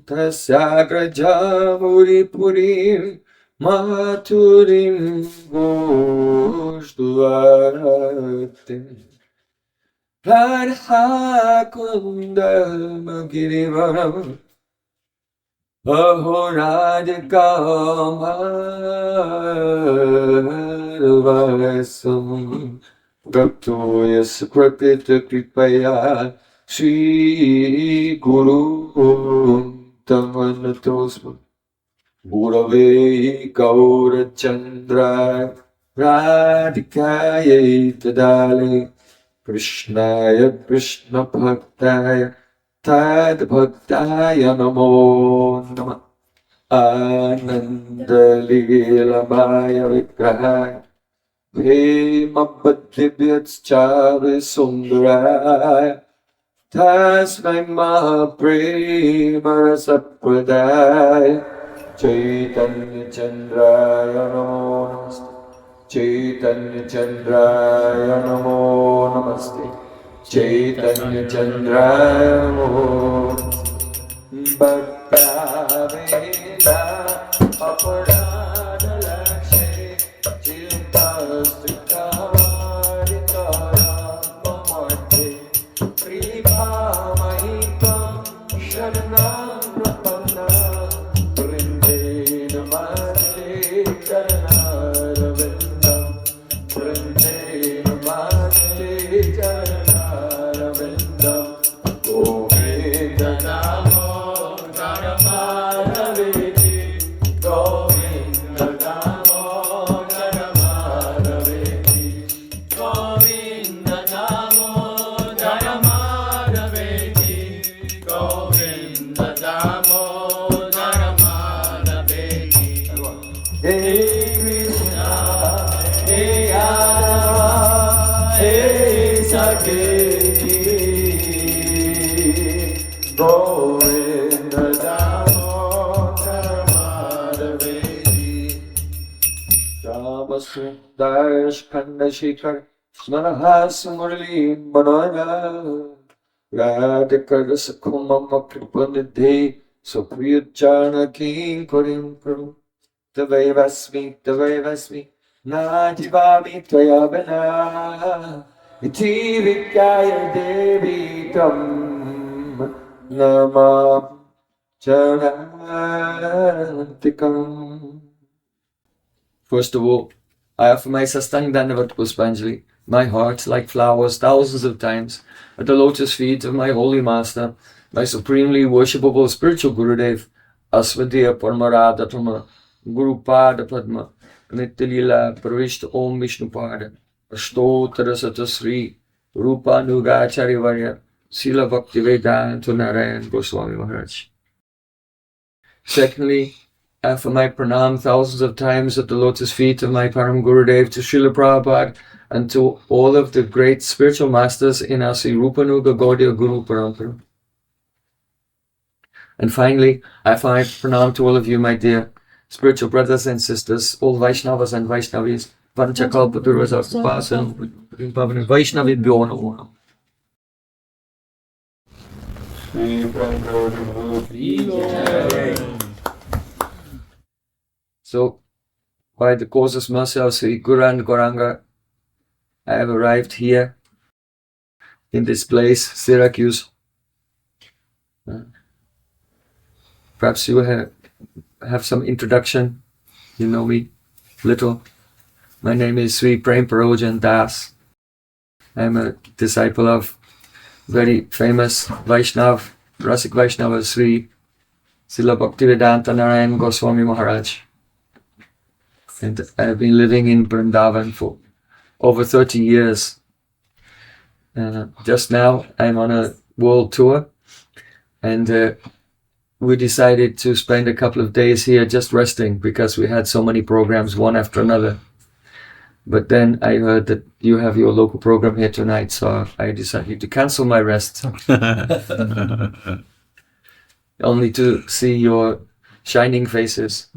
Tasyagrajamuri purim maturim gostvate Radhakundam girivaram ahoradikamarvasam Bhakto yas prakita kripaya Shri Guru Tamanatosma Gurave Gaura Chandra Radhikaya Tadale Krishnaya Krishna Bhaktaya Tad Bhaktaya Namo Namah Ananda Lila Maya Vigrahaya Hemabhadivyatschavi Sundaraya Tasmai Mahaprema Sapradaya Chaitanya Chandraya Namo Namaste Chaitanya Chandraya Namo Namaste Chaitanya Chandraya Namo Bheda-abheda aparad lakshe Namastakam Sharanam Prapanna Prende Namaste Charanaravinda Prende Namaste Charanaravinda Govinda Namo Naramadhaviti Govinda Namo Naramadhaviti Govinda Namo Naramadhaviti Govinda Damodara Madhaveti Hey Krishna, Hey Yadav, Hey Saketi Govinda Damodara Madhaveti Ramasundar Skanda Shikhar Smarahas Murli Manoya Radhika Rasakumama Kripanidhe Supriyachana Kinkarim Karu Tavai Vasmi Najivami Tvaya Vina Iti Vidyaya Devi Tam Namam Charantikam. First of all, I offer my Sastang Dandavat Puspanjali, my heart like flowers thousands of times, at the lotus feet of my holy master, my supremely worshipable spiritual Gurudev, Asvadhyaya Paramarada Guru Pada Padma, Nityalila Pravishta Om Vishnu Pada, Ashtotara Sata Sri, Rupa Nugacharya Varya, Srila Bhaktivedanta Narayan Gosvami Maharaj. Secondly, I offer my pranam thousands of times at the lotus feet of my Param Gurudev to Srila Prabhupada and to all of the great spiritual masters in our Sri Rupanuga Gaudiya Guru Parampara. And finally, I offer my pranam to all of you, my dear spiritual brothers and sisters, all Vaishnavas and Vaishnavis, Vanchakalpadurvasarpasan, Vaishnavibhyo Namo. So, by the causeless mercy of Sri Guru and Gauranga, I have arrived here in this place, Syracuse. Perhaps you have some introduction. You know me little. My name is Sri Prem Prayojan Das. I am a disciple of very famous Vaishnav, Rasik Vaishnava Sri Srila Bhaktivedanta Narayan Gosvami Maharaj. And I have been living in Vrindavan for over 30 years. Just now I'm on a world tour, and we decided to spend a couple of days here just resting because we had so many programs, one after another. But then I heard that you have your local program here tonight, so I decided to cancel my rest. Only to see your shining faces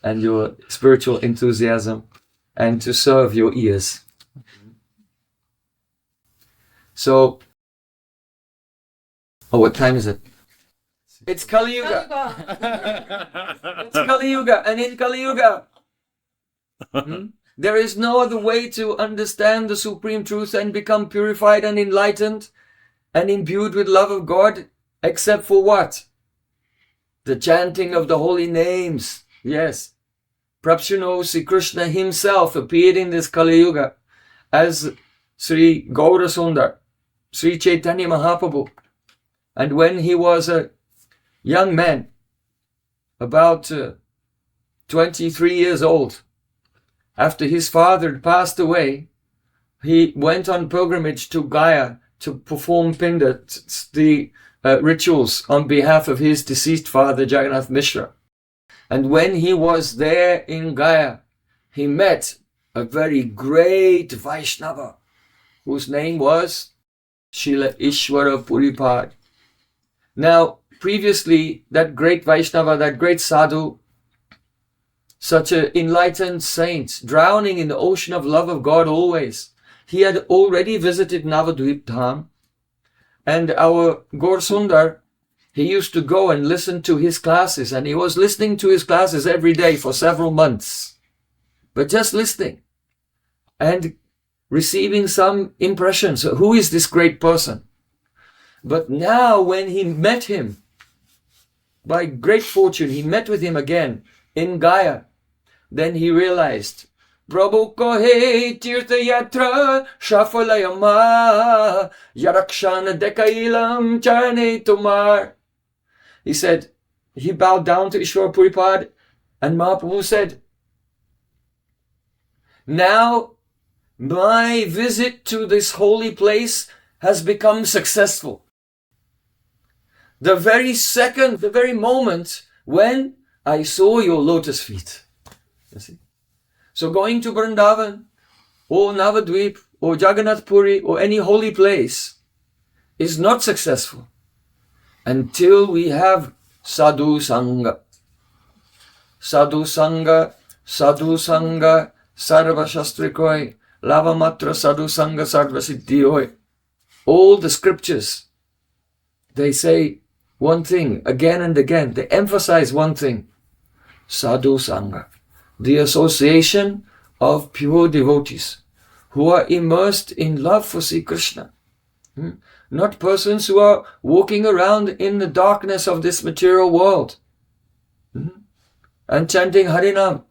and your spiritual enthusiasm and to serve your ears. So, what time is it? It's Kali Yuga. It's Kali Yuga. And in Kali Yuga, there is no other way to understand the supreme truth and become purified and enlightened and imbued with love of God, except for what? The chanting of the holy names. Yes. Perhaps you know, Sri Krishna himself appeared in this Kali Yuga as Sri Gaura Sundar, Sri Chaitanya Mahaprabhu. And when he was a young man, about 23 years old, after his father passed away, he went on pilgrimage to Gaya to perform Pinda, the rituals on behalf of his deceased father, Jagannath Mishra. And when he was there in Gaya, he met a very great Vaishnava, whose name was Srila Ishwara Puripad. Now, previously, that great Vaishnava, that great sadhu, such an enlightened saint, drowning in the ocean of love of God always, he had already visited Navadvip Dham, and our Gaur Sundar, he used to go and listen to his classes, and he was listening to his classes every day for several months, but just listening and receiving some impressions. Who is this great person? But now when he met him, by great fortune, he met with him again in Gaya, then he realized, Prabhu kohe tirtha yatra shafalayama yarakshana dekailam charne tumar. He said, he bowed down to Ishwara Puripad, and Mahaprabhu said, now my visit to this holy place has become successful. The very second, the very moment when I saw your lotus feet. You see? So going to Vrindavan, or Navadvip, or Jagannath Puri, or any holy place is not successful until we have sadhu sangha. Sadhu sangha, sadhu sangha, sarva shastrikoi, lavamatra sadhu sangha sarva siddhiyoi. All the scriptures, they say one thing again and again. They emphasize one thing. Sadhu sangha. The association of pure devotees who are immersed in love for Sri Krishna. Not persons who are walking around in the darkness of this material world and chanting Harinam,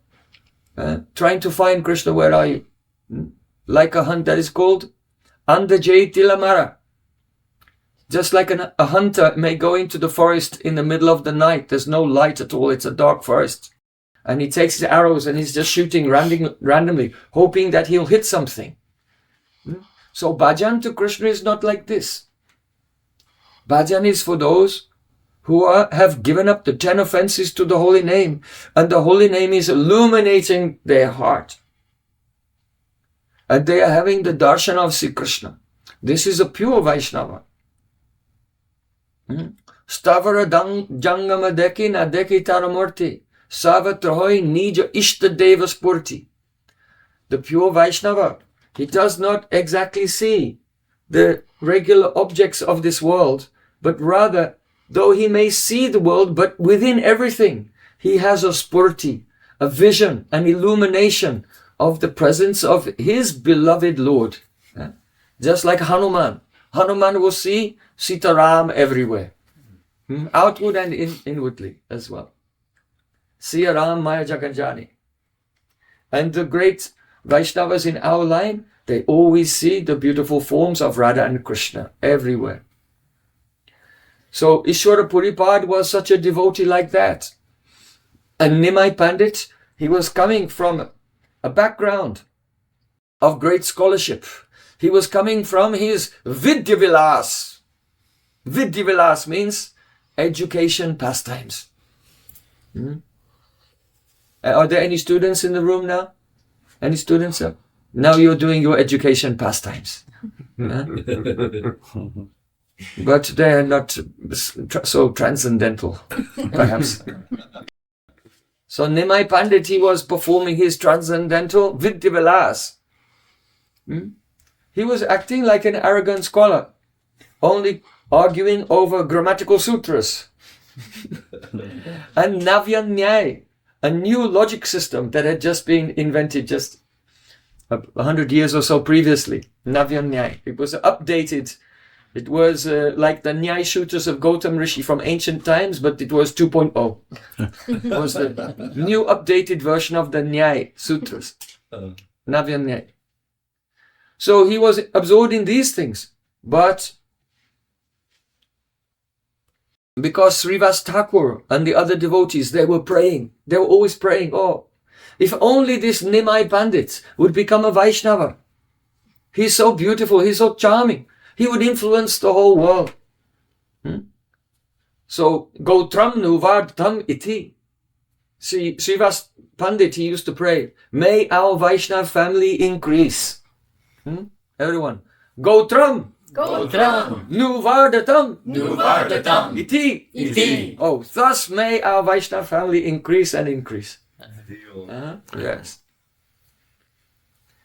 trying to find Krishna, where are you? Like a hunt that is called Andajay Tilamara. Just like a hunter may go into the forest in the middle of the night, there's no light at all, it's a dark forest. And he takes his arrows and he's just shooting randomly, hoping that he'll hit something. So bhajan to Krishna is not like this. Bhajan is for those who have given up the 10 offenses to the holy name, and the holy name is illuminating their heart. And they are having the darshan of Sri Krishna. This is a pure Vaishnava. Stavara jangama deki na deki taramurti. Savatrahoi nija ishta deva spurti. The pure Vaishnava, he does not exactly see the regular objects of this world, but rather, though he may see the world, but within everything, he has a spurti, a vision, an illumination of the presence of his beloved Lord. Just like Hanuman. Hanuman will see Sitaram everywhere, outward and inwardly as well. Siya Ram Maya Jaganjani. And the great Vaishnavas in our line, they always see the beautiful forms of Radha and Krishna everywhere. So Ishwara Puripad was such a devotee like that. And Nimai Pandit, he was coming from a background of great scholarship. He was coming from his Vidyavilas. Vidyavilas means education pastimes. Are there any students in the room now? Any students? Now you're doing your education pastimes. But they are not so transcendental, perhaps. So Nimai Pandit, he was performing his transcendental Vidyavilas. He was acting like an arrogant scholar, only arguing over grammatical sutras. And Navyanyay, a new logic system that had just been invented just 100 years or so previously. Navyanyay. It was updated. It was like the Nyay Sutras of Gautam Rishi from ancient times, but it was 2.0. It was the new updated version of the Nyay Sutras. Navyanyay. So he was absorbed in these things. But because Srivas Thakur and the other devotees, they were praying. They were always praying, oh, if only this Nimai Pandit would become a Vaishnava. He's so beautiful, he's so charming. He would influence the whole world. So, Gotram Nuvardtam iti. See, Srivas Pandit, he used to pray, may our Vaishnava family increase. Everyone, Gotram. Gotram. Nuvardatam. Iti. Oh, thus may our Vaishnava family increase and increase. Yes.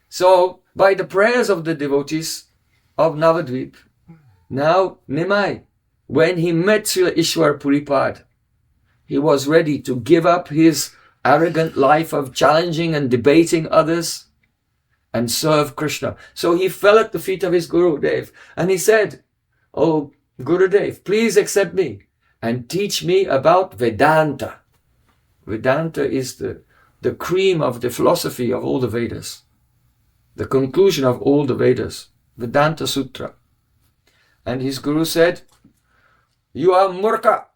So, by the prayers of the devotees of Navadvip, now Nimai, when he met Srila Ishwar Puripad, he was ready to give up his arrogant life of challenging and debating others and serve Krishna. So he fell at the feet of his Gurudev and he said, oh Gurudev, please accept me and teach me about Vedanta. Vedanta is the cream of the philosophy of all the Vedas, the conclusion of all the Vedas, Vedanta Sutra. And his Guru said, you are murka.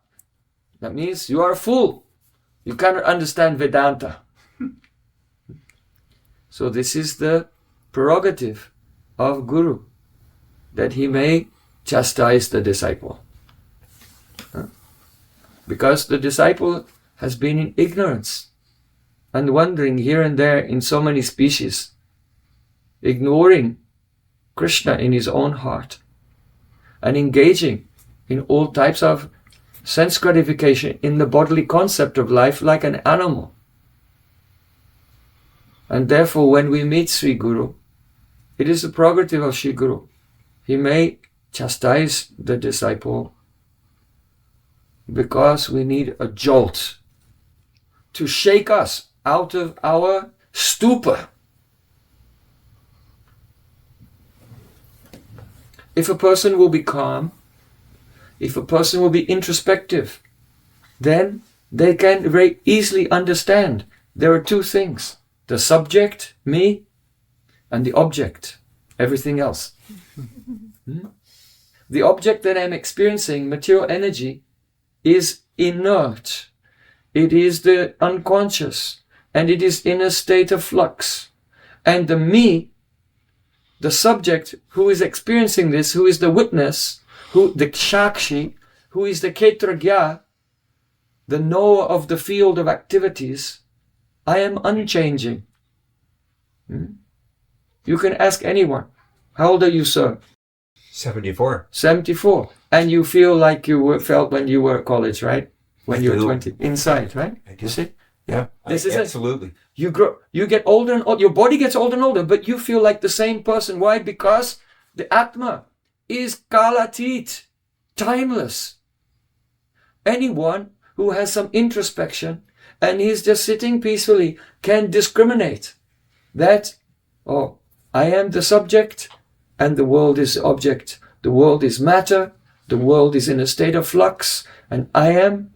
That means you are a fool. You cannot understand Vedanta. So this is the prerogative of Guru, that he may chastise the disciple. Because the disciple has been in ignorance and wandering here and there in so many species, ignoring Krishna in his own heart and engaging in all types of sense gratification in the bodily concept of life like an animal. And therefore when we meet Sri Guru, it is the prerogative of Sri Guru. He may chastise the disciple because we need a jolt to shake us out of our stupor. If a person will be calm, if a person will be introspective, then they can very easily understand there are two things: the subject, me, and the object, everything else. The object that I'm experiencing, material energy, is inert. It is the unconscious, and it is in a state of flux. And the me, the subject who is experiencing this, who is the witness, who the Shakshi, who is the Ketragya, the knower of the field of activities, I am unchanging. You can ask anyone, how old are you, sir? 74. 74. And you feel like you felt when you were at college, right? When you were 20. Inside, right? You see? Yeah. This is absolutely. It. You grow, you get older and older, your body gets older and older, but you feel like the same person. Why? Because the Atma is kalatit, timeless. Anyone who has some introspection and is just sitting peacefully can discriminate that, oh, I am the subject and the world is the object. The world is matter, the world is in a state of flux, and I am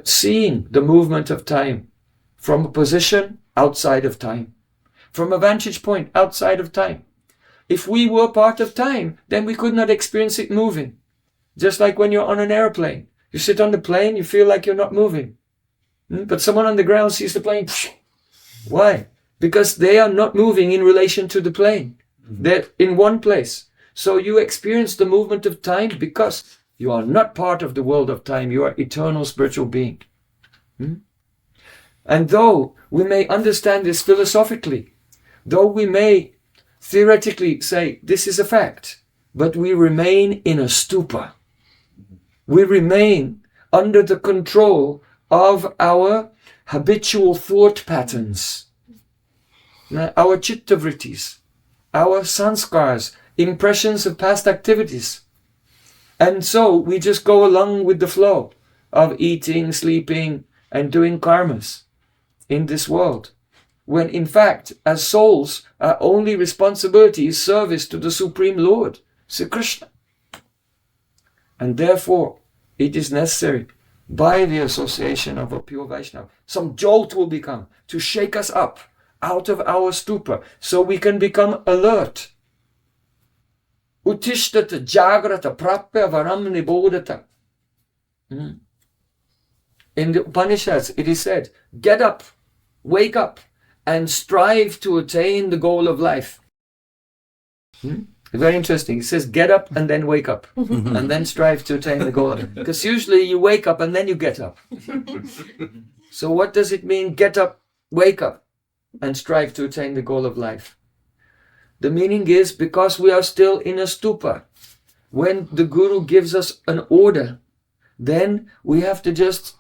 seeing the movement of time from a position outside of time, from a vantage point outside of time. If we were part of time, then we could not experience it moving. Just like when you're on an airplane. You sit on the plane, you feel like you're not moving. But someone on the ground sees the plane. Why? Because they are not moving in relation to the plane. They're in one place. So you experience the movement of time because you are not part of the world of time. You are eternal spiritual being. And though we may understand this philosophically, though we may theoretically say this is a fact, but we remain in a stupor. We remain under the control of our habitual thought patterns, our chittavrittis, our sanskars, impressions of past activities. And so we just go along with the flow. of eating, sleeping, and doing karmas in this world. When in fact, as souls, our only responsibility is service to the Supreme Lord, Sri Krishna. And therefore, it is necessary, by the association of a pure Vaishnava, some jolt will become to shake us up out of our stupor, so we can become alert. Uttishtata jagrata prapya varam nibodhata. In the Upanishads, it is said, get up, wake up, and strive to attain the goal of life. Very interesting. It says, get up and then wake up, and then strive to attain the goal. Because usually you wake up and then you get up. So what does it mean, get up, wake up, and strive to attain the goal of life? The meaning is, because we are still in a stupor. When the Guru gives us an order, then we have to just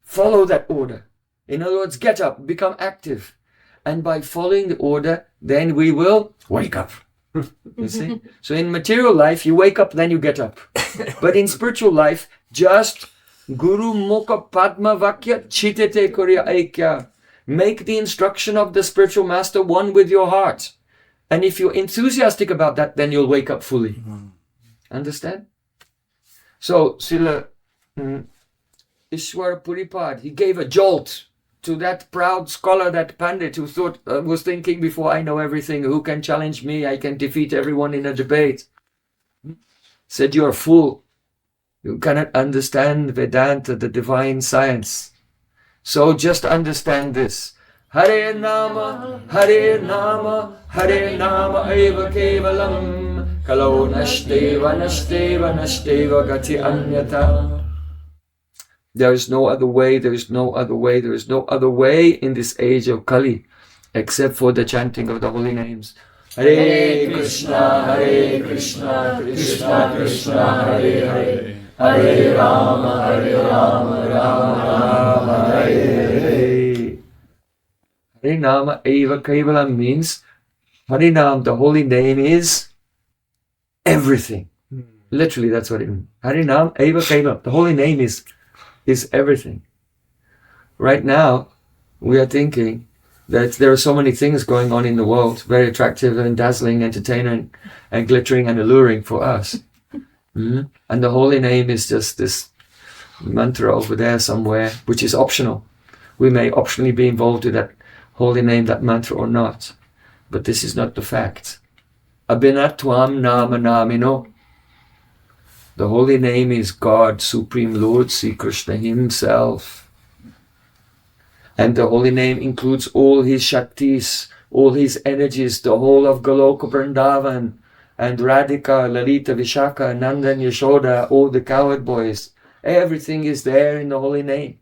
follow that order. In other words, get up, become active. And by following the order, then we will wake up. You see? So in material life, you wake up, then you get up. But in spiritual life, just Guru Mukha Padma Vakya Chitete Kurya Aikya. Make the instruction of the spiritual master one with your heart. And if you're enthusiastic about that, then you'll wake up fully. Understand? So, Srila Ishwar Puripad, he gave a jolt to that proud scholar, that Pandit who thought, was thinking before, I know everything, who can challenge me? I can defeat everyone in a debate. Said, you're a fool. You cannot understand Vedanta, the divine science. So just understand this. Hare Nama, Hare Nama, Hare Nama Eva Kevalam, Kalo Nashteva, Nashteva, Nashteva Gati Anyata. There is no other way, there is no other way, there is no other way in this age of Kali except for the chanting of the holy names. Hare Krishna, Krishna Krishna, Hare Hare, Hare Rama, Rama Rama, Hare Hare. Hare Nama Eva Kevalam means Harinam, the holy name, is everything. Literally, that's what it means. Harinam Eva Kevalam, the holy name is everything. Right now, we are thinking that there are so many things going on in the world, very attractive and dazzling, entertaining and glittering and alluring for us. And the holy name is just this mantra over there somewhere, which is optional. We may optionally be involved with that holy name, that mantra, or not. But this is not the fact. Abhinatvam nama namino. The holy name is God, Supreme Lord, Sri Krishna himself. And the holy name includes all his Shaktis, all his energies, the whole of Goloka Vrindavan, and Radhika, Lalita, Vishaka, Nanda and Yashoda, all the cowherd boys. Everything is there in the holy name.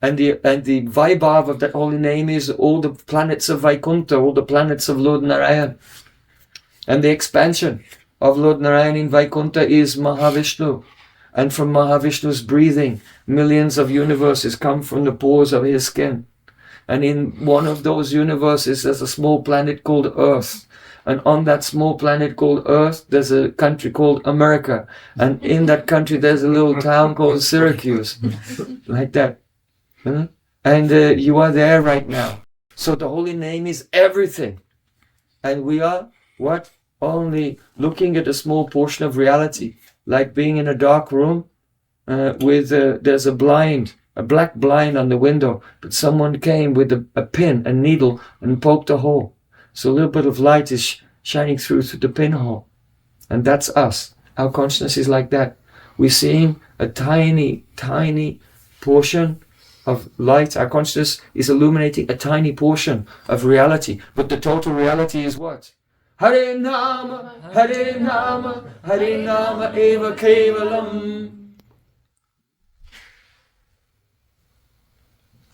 And the Vaibhav of that holy name is all the planets of Vaikuntha, all the planets of Lord Narayan. And the expansion of Lord Narayan in Vaikuntha is Mahavishnu. And from Mahavishnu's breathing, millions of universes come from the pores of his skin. And in one of those universes, there's a small planet called Earth. And on that small planet called Earth, there's a country called America. And in that country, there's a little town called Syracuse. Like that. And you are there right now. So the holy name is everything. And we are what? Only looking at a small portion of reality, like being in a dark room with there's a blind, a black blind on the window, but someone came with a pin, a needle, and poked a hole. So a little bit of light is shining through the pinhole. And that's us. Our consciousness is like that. We're seeing a tiny, tiny portion of light. Our consciousness is illuminating a tiny portion of reality. But the total reality is what? Hare Nama, Hare Nama, Hare Nama Eva Kevalam.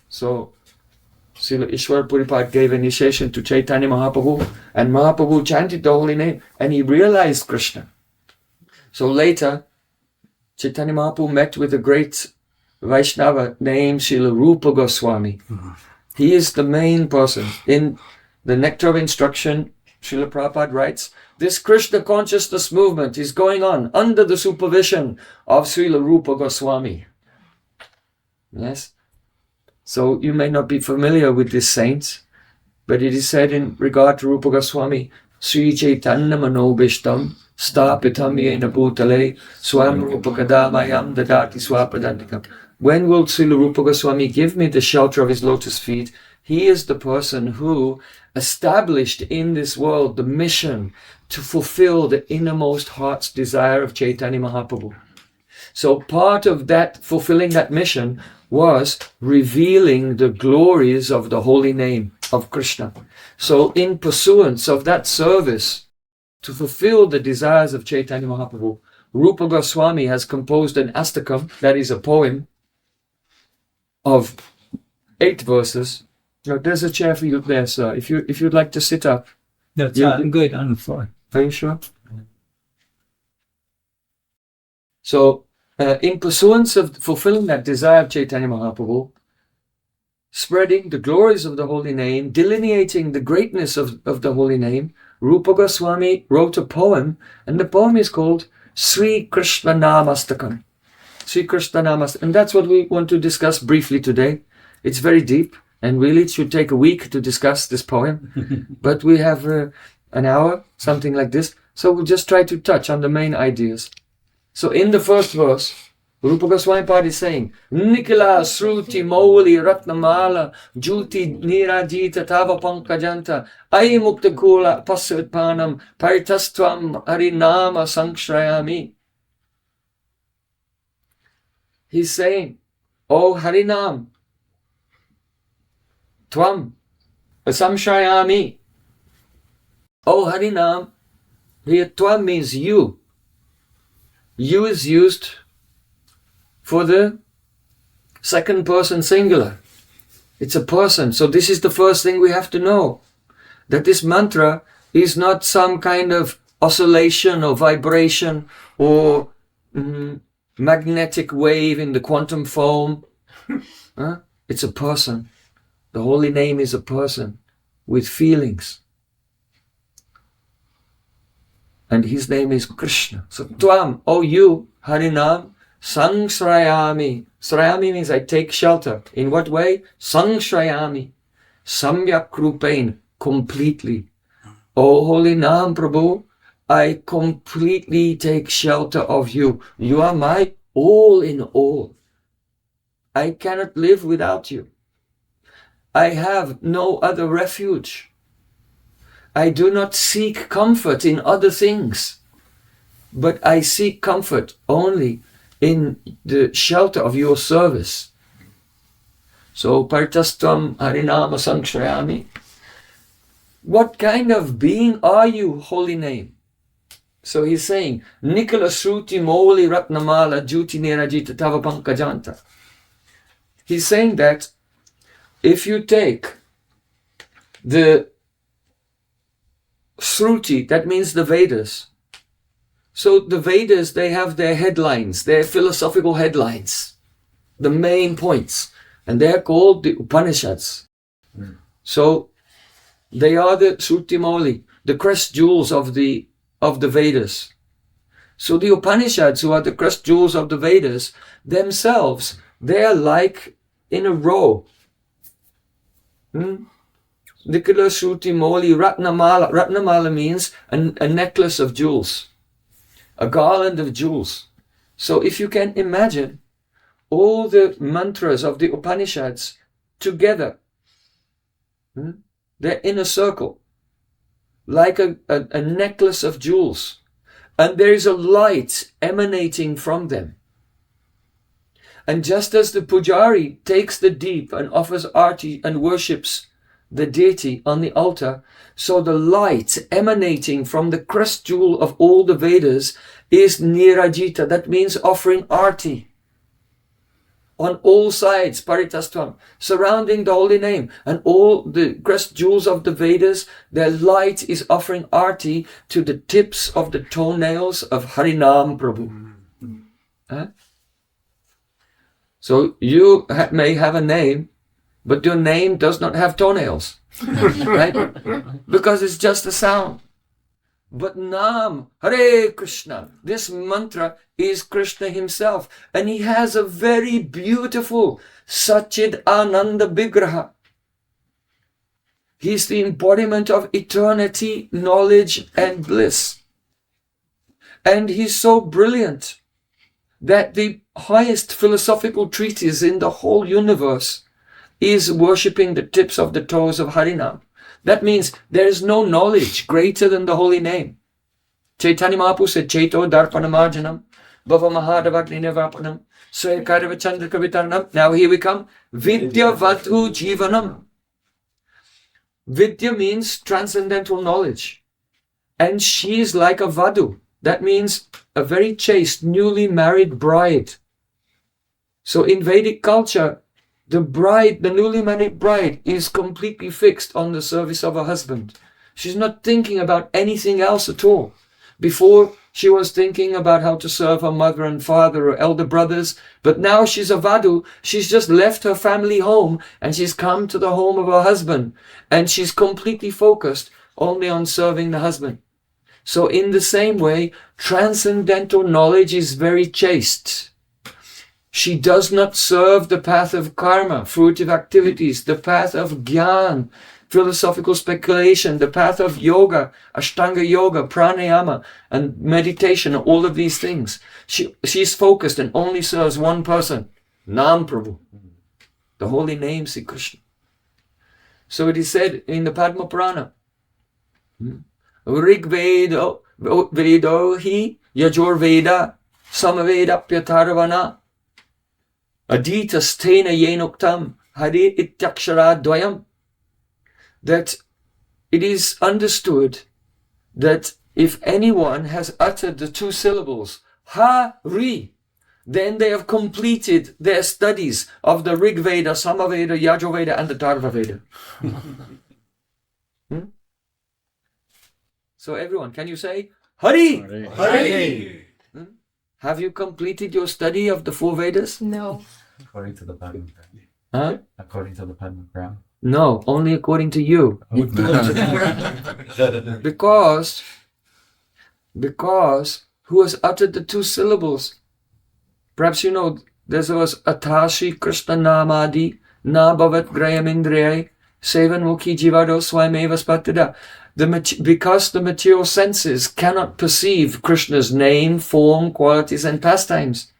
So, Srila Ishwar Puripad gave initiation to Chaitanya Mahaprabhu, and Mahaprabhu chanted the holy name, and he realized Krishna. So later, Chaitanya Mahaprabhu met with a great Vaishnava named Srila Rupa Goswami. He is the main person. In the Nectar of Instruction, Srila Prabhupada writes, this Krishna consciousness movement is going on under the supervision of Srila Rupa Goswami. Yes. So you may not be familiar with this saint, but it is said in regard to Rupa Goswami, Sri Chaitanya Manobishtam Stapitam Yena Bhutale Swam Rupa Kadamayam Dadati Swapradantikam. When will Srila Rupa Goswami give me the shelter of his lotus feet? He is the person who established in this world the mission to fulfill the innermost heart's desire of Chaitanya Mahaprabhu. So part of that, fulfilling that mission, was revealing the glories of the holy name of Krishna. So in pursuance of that service, to fulfill the desires of Chaitanya Mahaprabhu, Rupa Goswami has composed an astakam, that is a poem, of 8 verses. Now, there's a chair for you there, sir. If you'd like to sit up. No, I'm good on the floor. Are you sure? So, in pursuance of fulfilling that desire of Chaitanya Mahaprabhu, spreading the glories of the holy name, delineating the greatness of the holy name, Rupa Goswami wrote a poem, and the poem is called Sri Krishna Namastakam. Sri Krishna Namastakam. And that's what we want to discuss briefly today. It's very deep, and really it should take a week to discuss this poem. But we have an hour, something like this. So we'll just try to touch on the main ideas. So in the first verse, Rupa Goswami Pad is saying, Nikila Sruti Mauli Ratnamala Juti Nirajita Tava Pankajanta Ai Mukta Kula Pasutpanam Paritastvam Harinama Sangshrayami. He's saying, O Harinam, Tvam Samshrayami. O Harinam, here Tvam means you. You is used for the second person singular. It's a person. So this is the first thing we have to know. That this mantra is not some kind of oscillation or vibration or magnetic wave in the quantum foam. It's a person. The holy name is a person with feelings. And his name is Krishna. So Tvam, O you, Harinam, Sangshrayami. Shrayami means I take shelter. In what way? Sangshrayami. Samyak Rupain, completely. O holy Nam Prabhu, I completely take shelter of you. You are my all in all. I cannot live without you. I have no other refuge. I do not seek comfort in other things, but I seek comfort only in the shelter of your service. So, Paritastam Harinama Sangshrayami. What kind of being are you, holy name? So he's saying, Nikala Sruti Moli Ratnamala Juti Nirajita Tava Pankajanta. He's saying that if you take the Shruti, that means the Vedas. So the Vedas, they have their headlines, their philosophical headlines, the main points, and they're called the Upanishads. So they are the Shruti Moli, the crest jewels of the Vedas. So the Upanishads, who are the crest jewels of the Vedas, themselves, they're like in a row. Nikala Shruti Moli Ratnamala. Ratnamala means a necklace of jewels, a garland of jewels. So if you can imagine all the mantras of the Upanishads together, they're in a circle, like a necklace of jewels, and there is a light emanating from them. And just as the pujari takes the deep and offers arti and worships the deity on the altar, so the light emanating from the crest jewel of all the Vedas is nirajita. That means offering arti on all sides, paritastvam, surrounding the holy name, and all the crest jewels of the Vedas, their light is offering arti to the tips of the toenails of Harinam Prabhu. So you may have a name, but your name does not have toenails, right? Because it's just a sound. But Nam, Hare Krishna, this mantra is Krishna himself. And he has a very beautiful Satchid Ananda Vigraha. He's the embodiment of eternity, knowledge and bliss. And he's so brilliant that the highest philosophical treatise in the whole universe is worshipping the tips of the toes of Harinam. That means there is no knowledge greater than the holy name. Chaitanya Mahaprabhu said, Chaito Darpanamarjanam, Bhava Mahadavagni Nevapanam, Swayakadava Chandra Kavitarnam. Now here we come. Vidya Vatu Jivanam. Vidya means transcendental knowledge. And she is like a Vadu. That means a very chaste, newly married bride. So in Vedic culture, the bride, the newly married bride, is completely fixed on the service of her husband. She's not thinking about anything else at all. Before, she was thinking about how to serve her mother and father or elder brothers, but now she's a Vadu. She's just left her family home and she's come to the home of her husband, and she's completely focused only on serving the husband. So in the same way, transcendental knowledge is very chaste. She does not serve the path of karma, fruitive activities, the path of jnana, philosophical speculation, the path of yoga, ashtanga yoga, pranayama, and meditation, all of these things. She's focused and only serves one person, Nam Prabhu, the holy name Sri Krishna. So it is said in the Padma Purana, Rig Vedo hi Yajur Veda Samavedapyatarvana Adita Stena Yenuktam Hare Ityakshara Dvayam. That it is understood that if anyone has uttered the two syllables Hari, then they have completed their studies of the Rig Veda, Samaveda, Yajurveda and the Atharva Veda. So everyone, can you say Hari? Hari. Hari. Have you completed your study of the four Vedas? No. According to the Padma Purana. Huh? According to the Padma Purana. No, only according to you. Because who has uttered the two syllables? Perhaps you know, there was Atashi Krishna Namadi Na Bhavat Grayam Indriyai Sevan Mukhi Jivado Swameva Spatada. Because the material senses cannot perceive Krishna's name, form, qualities and pastimes.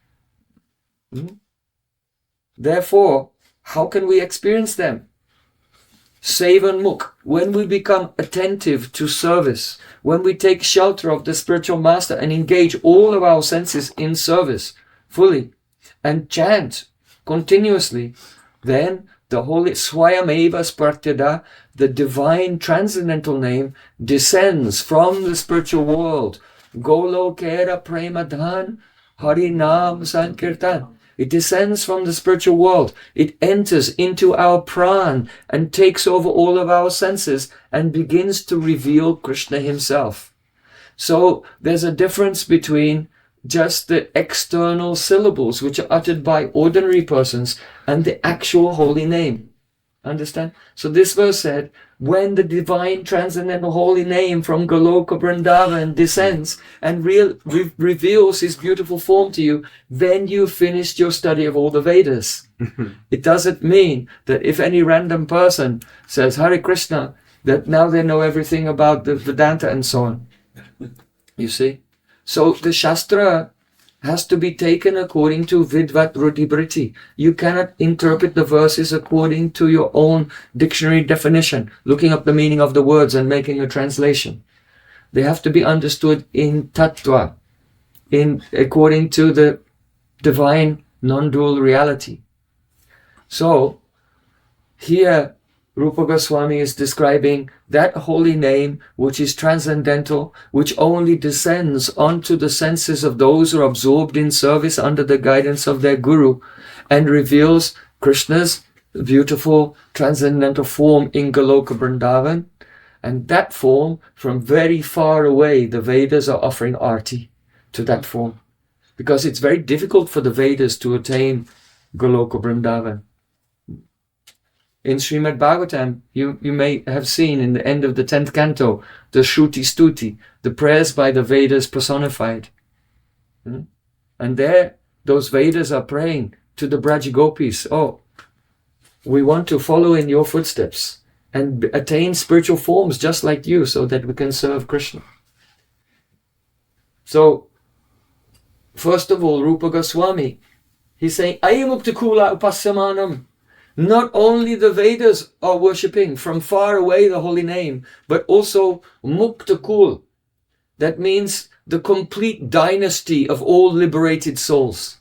Therefore, how can we experience them? Sevan Mukh, when we become attentive to service, when we take shelter of the spiritual master and engage all of our senses in service fully and chant continuously, then the holy Swayameva Spartyada, the divine transcendental name, descends from the spiritual world. Golokera Premadhan Harinam Sankirtan. It descends from the spiritual world. It enters into our pran and takes over all of our senses and begins to reveal Krishna himself. So there's a difference between just the external syllables which are uttered by ordinary persons and the actual holy name. Understand? So this verse said, when the divine transcendental holy name from Goloka Vrindavan descends and reveals his beautiful form to you, then you finished your study of all the Vedas. It doesn't mean that if any random person says Hare Krishna, that now they know everything about the Vedanta and so on. You see? So the Shastra has to be taken according to Vidvat Rudibriti. You cannot interpret the verses according to your own dictionary definition, looking up the meaning of the words and making a translation. They have to be understood in tattva, according to the divine non-dual reality. So, here Rupa Goswami is describing that holy name which is transcendental, which only descends onto the senses of those who are absorbed in service under the guidance of their guru, and reveals Krishna's beautiful transcendental form in Goloka Vrindavan. And that form, from very far away, the Vedas are offering arti to that form, because it's very difficult for the Vedas to attain Goloka Vrindavan. In Srimad Bhagavatam, you may have seen in the end of the 10th canto, the Shruti Stuti, the prayers by the Vedas personified. And there, those Vedas are praying to the Braj Gopis, oh, we want to follow in your footsteps and attain spiritual forms just like you so that we can serve Krishna. So, first of all, Rupa Goswami, he's saying, Ayamuktakula upasyamanam. Not only the Vedas are worshipping from far away the holy name, but also Muktakul. That means the complete dynasty of all liberated souls.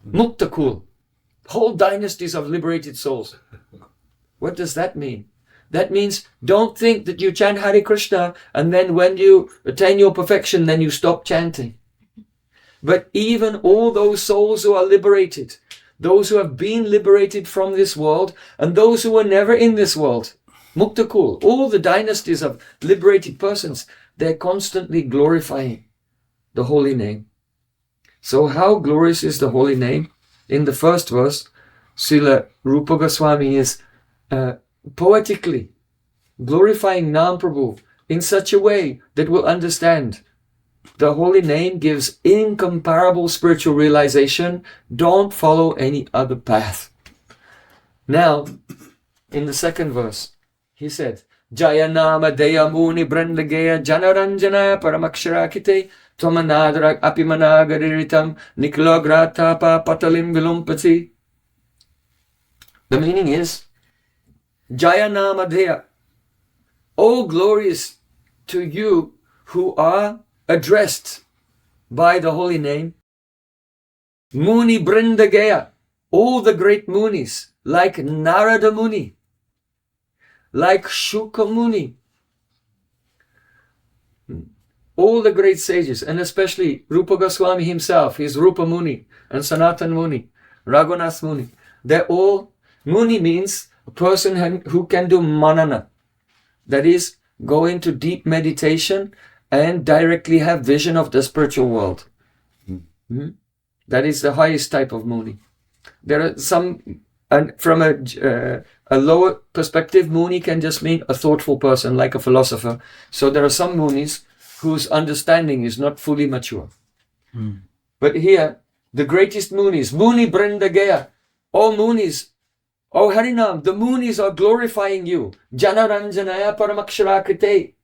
Muktakul. Whole dynasties of liberated souls. What does that mean? That means don't think that you chant Hare Krishna and then when you attain your perfection, then you stop chanting. But even all those souls who are liberated, those who have been liberated from this world, and those who were never in this world, Muktakul, all the dynasties of liberated persons, they're constantly glorifying the holy name. So how glorious is the holy name? In the first verse, Srila Rupa Goswami is poetically glorifying Nam Prabhu in such a way that we'll understand. The holy name gives incomparable spiritual realization. Don't follow any other path. Now, in the second verse, he said, Jaya nama deya muni brandageya janaranjana paramaksharakite tvamanadrak apimanagaritam niklogratapa patalim vilumpati. The meaning is, Jaya nama deya, all glories to you who are addressed by the holy name. Muni Brindagaya, all the great munis, like Narada Muni, like Shuka Muni, all the great sages, and especially Rupa Goswami himself, he's Rupa Muni, and Sanatan Muni, Raghunath Muni. They're all, Muni means a person who can do manana, that is, go into deep meditation and directly have vision of the spiritual world. That is the highest type of Muni. There are some, and from a lower perspective, Muni can just mean a thoughtful person, like a philosopher. So there are some Munis whose understanding is not fully mature. But here, the greatest Munis, Muni Brindagaya, all Munis, oh Harinam, the Munis are glorifying you. Janaranjanaya paramaksharakite.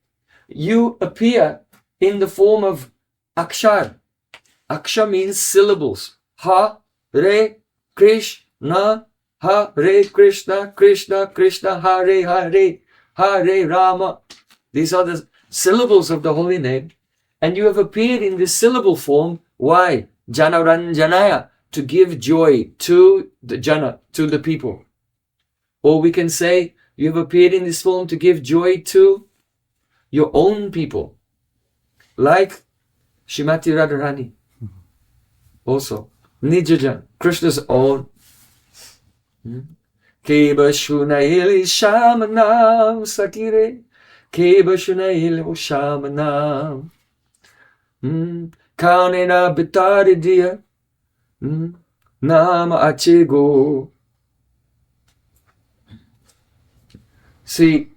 You appear in the form of akshar. Akshar means syllables. Ha, Re, Krishna, Ha, Re, Krishna, Krishna, Krishna, Hare, Hare, Hare, Rama. These are the syllables of the holy name. And you have appeared in this syllable form. Why? Janaranjanaya, to give joy to the jana, to the people. Or we can say, you have appeared in this form to give joy to your own people, like Shrimati Radharani. Also, Nijajan, Krishna's own. Keba Shunail Shamanam Sakire, Keba Shunail Shamanam, Kaunena Bitaridia, Nama Achego. See,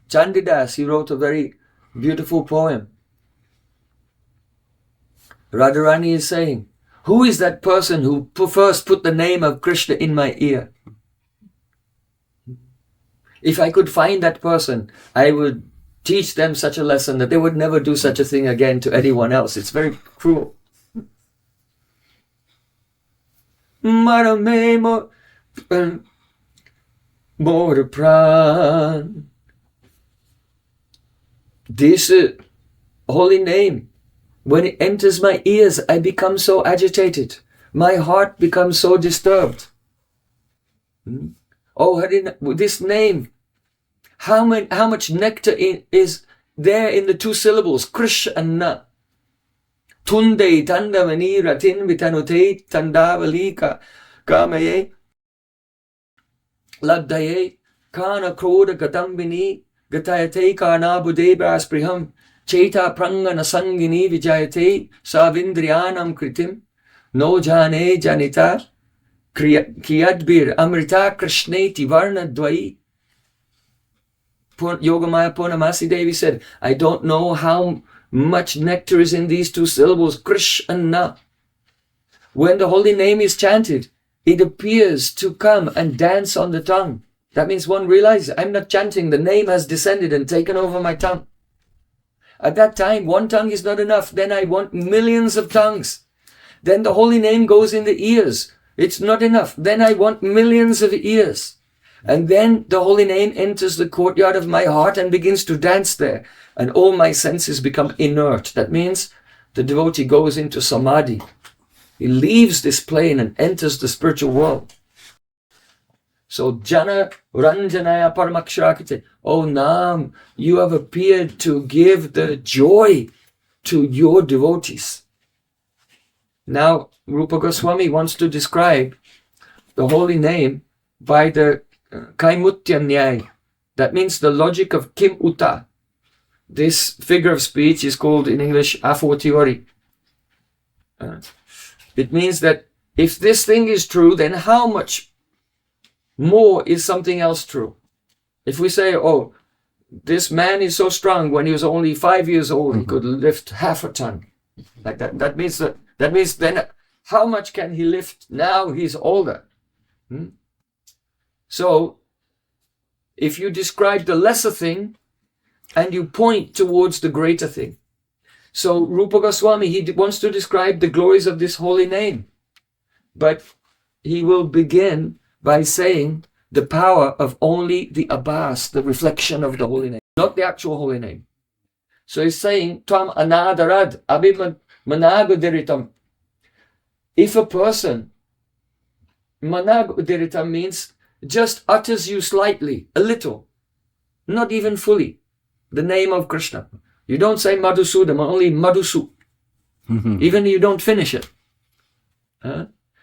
Chandidas, he wrote a very beautiful poem. Radharani is saying, who is that person who first put the name of Krishna in my ear? If I could find that person, I would teach them such a lesson that they would never do such a thing again to anyone else. It's very cruel. Marame Mor Pran. This holy name, when it enters my ears, I become so agitated. My heart becomes so disturbed. Oh, this name, how much nectar is there in the two syllables, Krishna. Tunde tandamani ratin vitanute tandavalika kamaye labdaye kana kroda gadambini gatayate kana budeba spriham Chaita prangana sangini vijayate savindriyanam kritim no jane janita Kiyadbir Amrita Krishneti Varna Dvai. Yogamaya Purnamasi Devi said, I don't know how much nectar is in these two syllables, Krishna. When the holy name is chanted, it appears to come and dance on the tongue. That means one realizes, I'm not chanting, the name has descended and taken over my tongue. At that time, one tongue is not enough. Then I want millions of tongues. Then the holy name goes in the ears. It's not enough. Then I want millions of ears. And then the holy name enters the courtyard of my heart and begins to dance there. And all my senses become inert. That means the devotee goes into samadhi. He leaves this plane and enters the spiritual world. So Jana Ranjanaya Paramaksharakate. Oh Nam, you have appeared to give the joy to your devotees. Now Rupa Goswami wants to describe the holy name by the Kaimutya Nyaya. That means the logic of Kim Uta. This figure of speech is called in English a fortiori. It means that if this thing is true, then how much more is something else true? If we say, oh, this man is so strong, when he was only 5 years old, he could lift half a ton. Like that. That means then how much can he lift now he's older? So, if you describe the lesser thing and you point towards the greater thing. So Rupa Goswami, he wants to describe the glories of this holy name. But he will begin by saying the power of only the abhas, the reflection of the holy name, not the actual holy name. So he's saying, Tvam anadarad abhimanagudiritam. If a person, managudiritam means just utters you slightly, a little, not even fully, the name of Krishna. You don't say Madhusudam, only Madhusu. Even you don't finish it.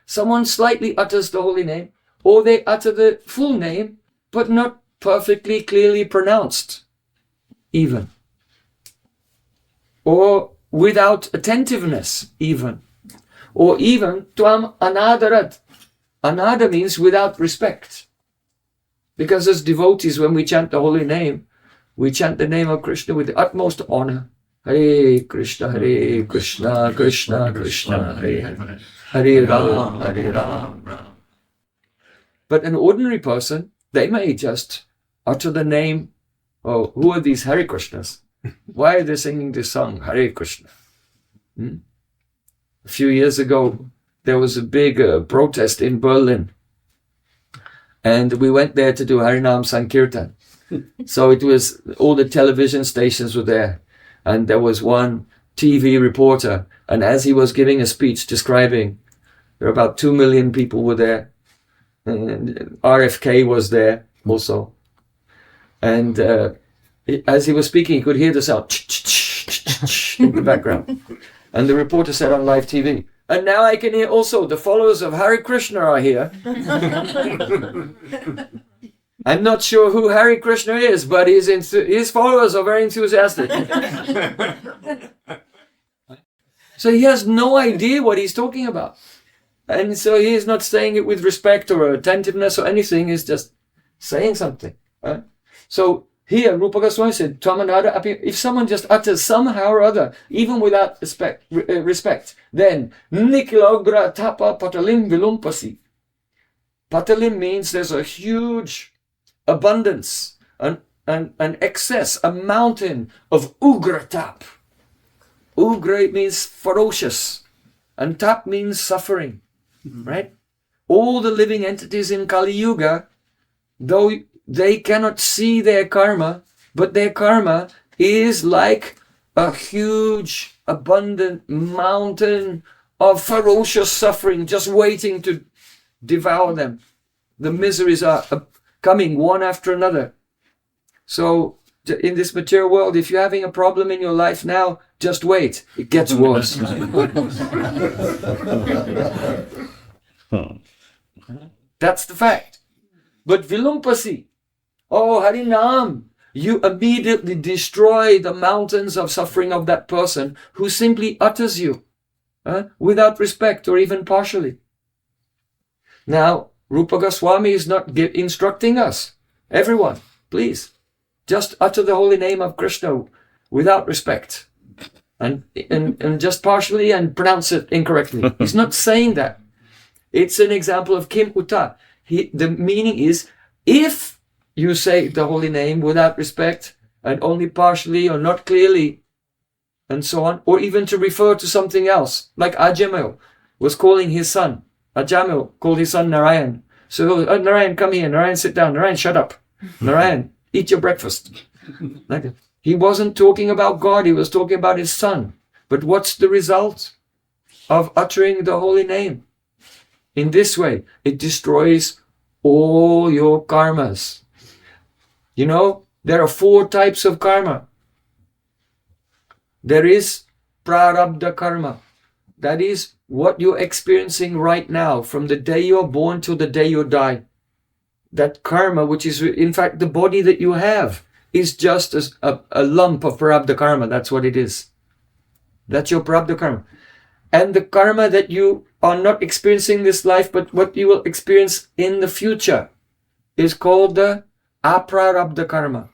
Someone slightly utters the holy name, or they utter the full name, but not perfectly clearly pronounced, even. Or without attentiveness, even. Or even, Tvam anadarat. Anada means without respect. Because as devotees, when we chant the holy name, we chant the name of Krishna with the utmost honor. Hare Krishna, Krishna Krishna, Hare Hare. Hare Ram, Hare Ram. But an ordinary person, they may just utter the name. Oh, who are these Hare Krishnas? Why are they singing this song, Hare Krishna? A few years ago, there was a big protest in Berlin. And we went there to do Harinam Sankirtan. So it was, all the television stations were there. And there was one TV reporter. And as he was giving a speech describing, there were about 2 million people were there. And RFK was there also. And as he was speaking, he could hear the sound in the background. And the reporter said on live TV, and now I can hear also the followers of Hare Krishna are here. I'm not sure who Hare Krishna is, but his followers are very enthusiastic. So he has no idea what he's talking about. And so he is not saying it with respect or attentiveness or anything, he's just saying something. Right? So here, Rupa Goswami said, if someone just utters somehow or other, even without respect, then Nikilogra tapa patalim vilumpasi. Patalim means there's a huge abundance, an excess, a mountain of ugra tap. Ugra means ferocious, and tap means suffering, right? All the living entities in Kali Yuga, though they cannot see their karma, but their karma is like a huge, abundant mountain of ferocious suffering just waiting to devour them. The miseries are coming one after another. So in this material world, if you're having a problem in your life now, just wait. It gets worse. That's the fact. But Vilumpasi, oh Harinam, you immediately destroy the mountains of suffering of that person who simply utters you without respect or even partially. Now, Rupa Goswami is not instructing us. Everyone, please, just utter the holy name of Krishna without respect. And just partially and pronounce it incorrectly. He's not saying that. It's an example of Kim Uta. The meaning is, if you say the holy name without respect and only partially or not clearly and so on, or even to refer to something else, like Ajamil was calling his son. Ajamil called his son Narayan. So, Narayan, come here. Narayan, sit down. Narayan, shut up. Narayan, eat your breakfast. Like, he wasn't talking about God. He was talking about his son. But what's the result of uttering the holy name? In this way, it destroys all your karmas. You know, there are 4 types of karma. There is prarabdha karma. That is what you're experiencing right now, from the day you're born till the day you die. That karma, which is in fact the body that you have, is just a lump of prarabdha karma. That's what it is. That's your prarabdha karma. And the karma that you are not experiencing this life, but what you will experience in the future, is called the aprarabdha karma,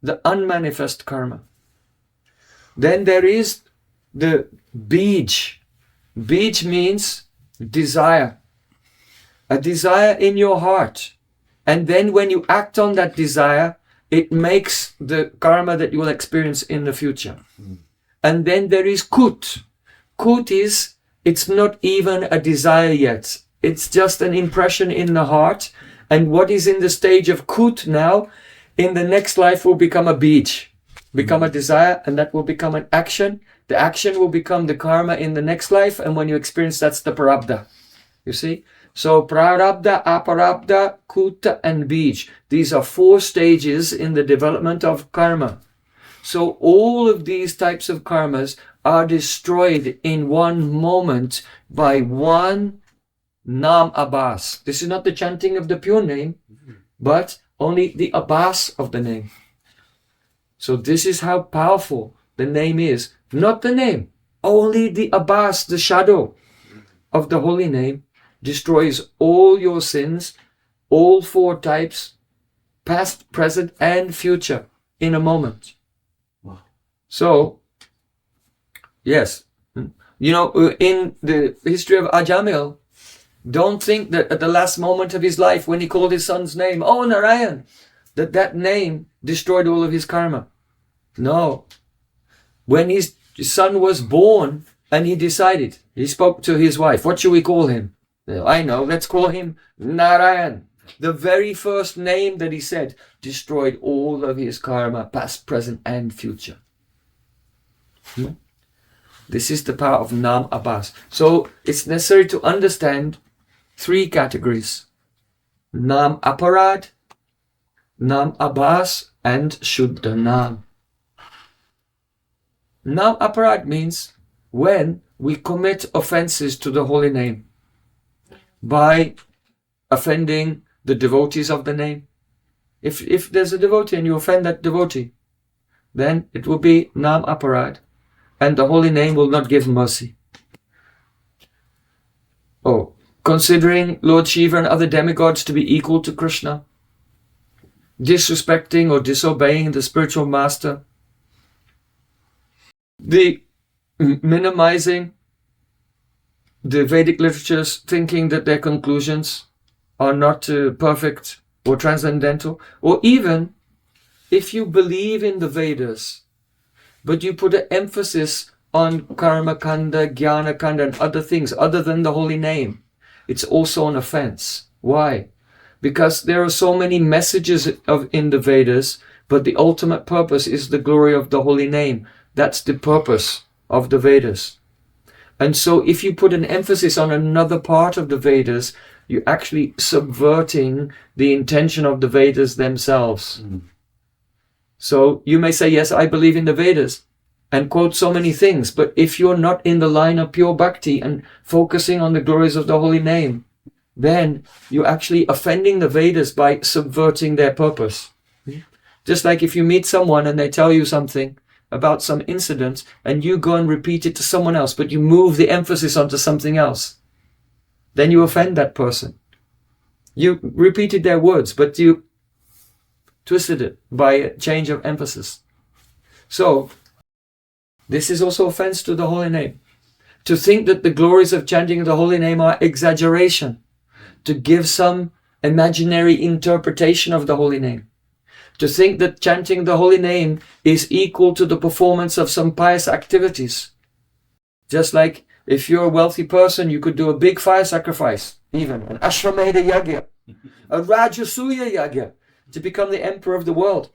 the unmanifest karma. Then there is the bij. Bij means desire. A desire in your heart. And then when you act on that desire, it makes the karma that you will experience in the future. And then there is kut. Kut is, it's not even a desire yet. It's just an impression in the heart. And what is in the stage of kut now, in the next life will become a bij. Become a desire, and that will become an action. The action will become the karma in the next life, and when you experience, that's the prarabdha. You see? So prarabdha, aparabdha, kuta, and bij. These are 4 stages in the development of karma. So all of these types of karmas are destroyed in one moment by one nam abhas. This is not the chanting of the pure name, but only the abhas of the name. So this is how powerful the name is. Not the name, only the abhas, the shadow of the holy name, destroys all your sins, all 4 types, past, present, and future, in a moment. Wow. So, yes, you know, in the history of Ajamil, don't think that at the last moment of his life, when he called his son's name, oh Narayan, that name destroyed all of his karma. No. When his son was born and he decided, he spoke to his wife, what should we call him? I know, let's call him Narayan. The very first name that he said destroyed all of his karma, past, present, and future. This is the power of Nam Abhas. So it's necessary to understand 3 categories. Nam Aparad, Nam Abhas, and Shuddha Nam. Nam aparad means when we commit offenses to the holy name by offending the devotees of the name. If there's a devotee and you offend that devotee, then it will be nam aparad, and the holy name will not give mercy. Oh, considering Lord Shiva and other demigods to be equal to Krishna, disrespecting or disobeying the spiritual master, the minimizing the Vedic literatures, thinking that their conclusions are not perfect or transcendental, or even if you believe in the Vedas, but you put an emphasis on karma kanda, jnana kanda, and other things other than the holy name, it's also an offense. Why? Because there are so many messages in the Vedas, but the ultimate purpose is the glory of the holy name. That's the purpose of the Vedas. And so if you put an emphasis on another part of the Vedas, you're actually subverting the intention of the Vedas themselves. So you may say, yes, I believe in the Vedas, and quote so many things, but if you're not in the line of pure bhakti and focusing on the glories of the holy name, then you're actually offending the Vedas by subverting their purpose. Just like if you meet someone and they tell you something about some incident and you go and repeat it to someone else, but you move the emphasis onto something else, then you offend that person. You repeated their words, but you twisted it by a change of emphasis. So, this is also offense to the holy name. To think that the glories of chanting the holy name are exaggeration. To give some imaginary interpretation of the holy name. To think that chanting the holy name is equal to the performance of some pious activities. Just like if you're a wealthy person, you could do a big fire sacrifice, even an Ashwamedha Yagya, a Rajasuya Yagya, to become the emperor of the world.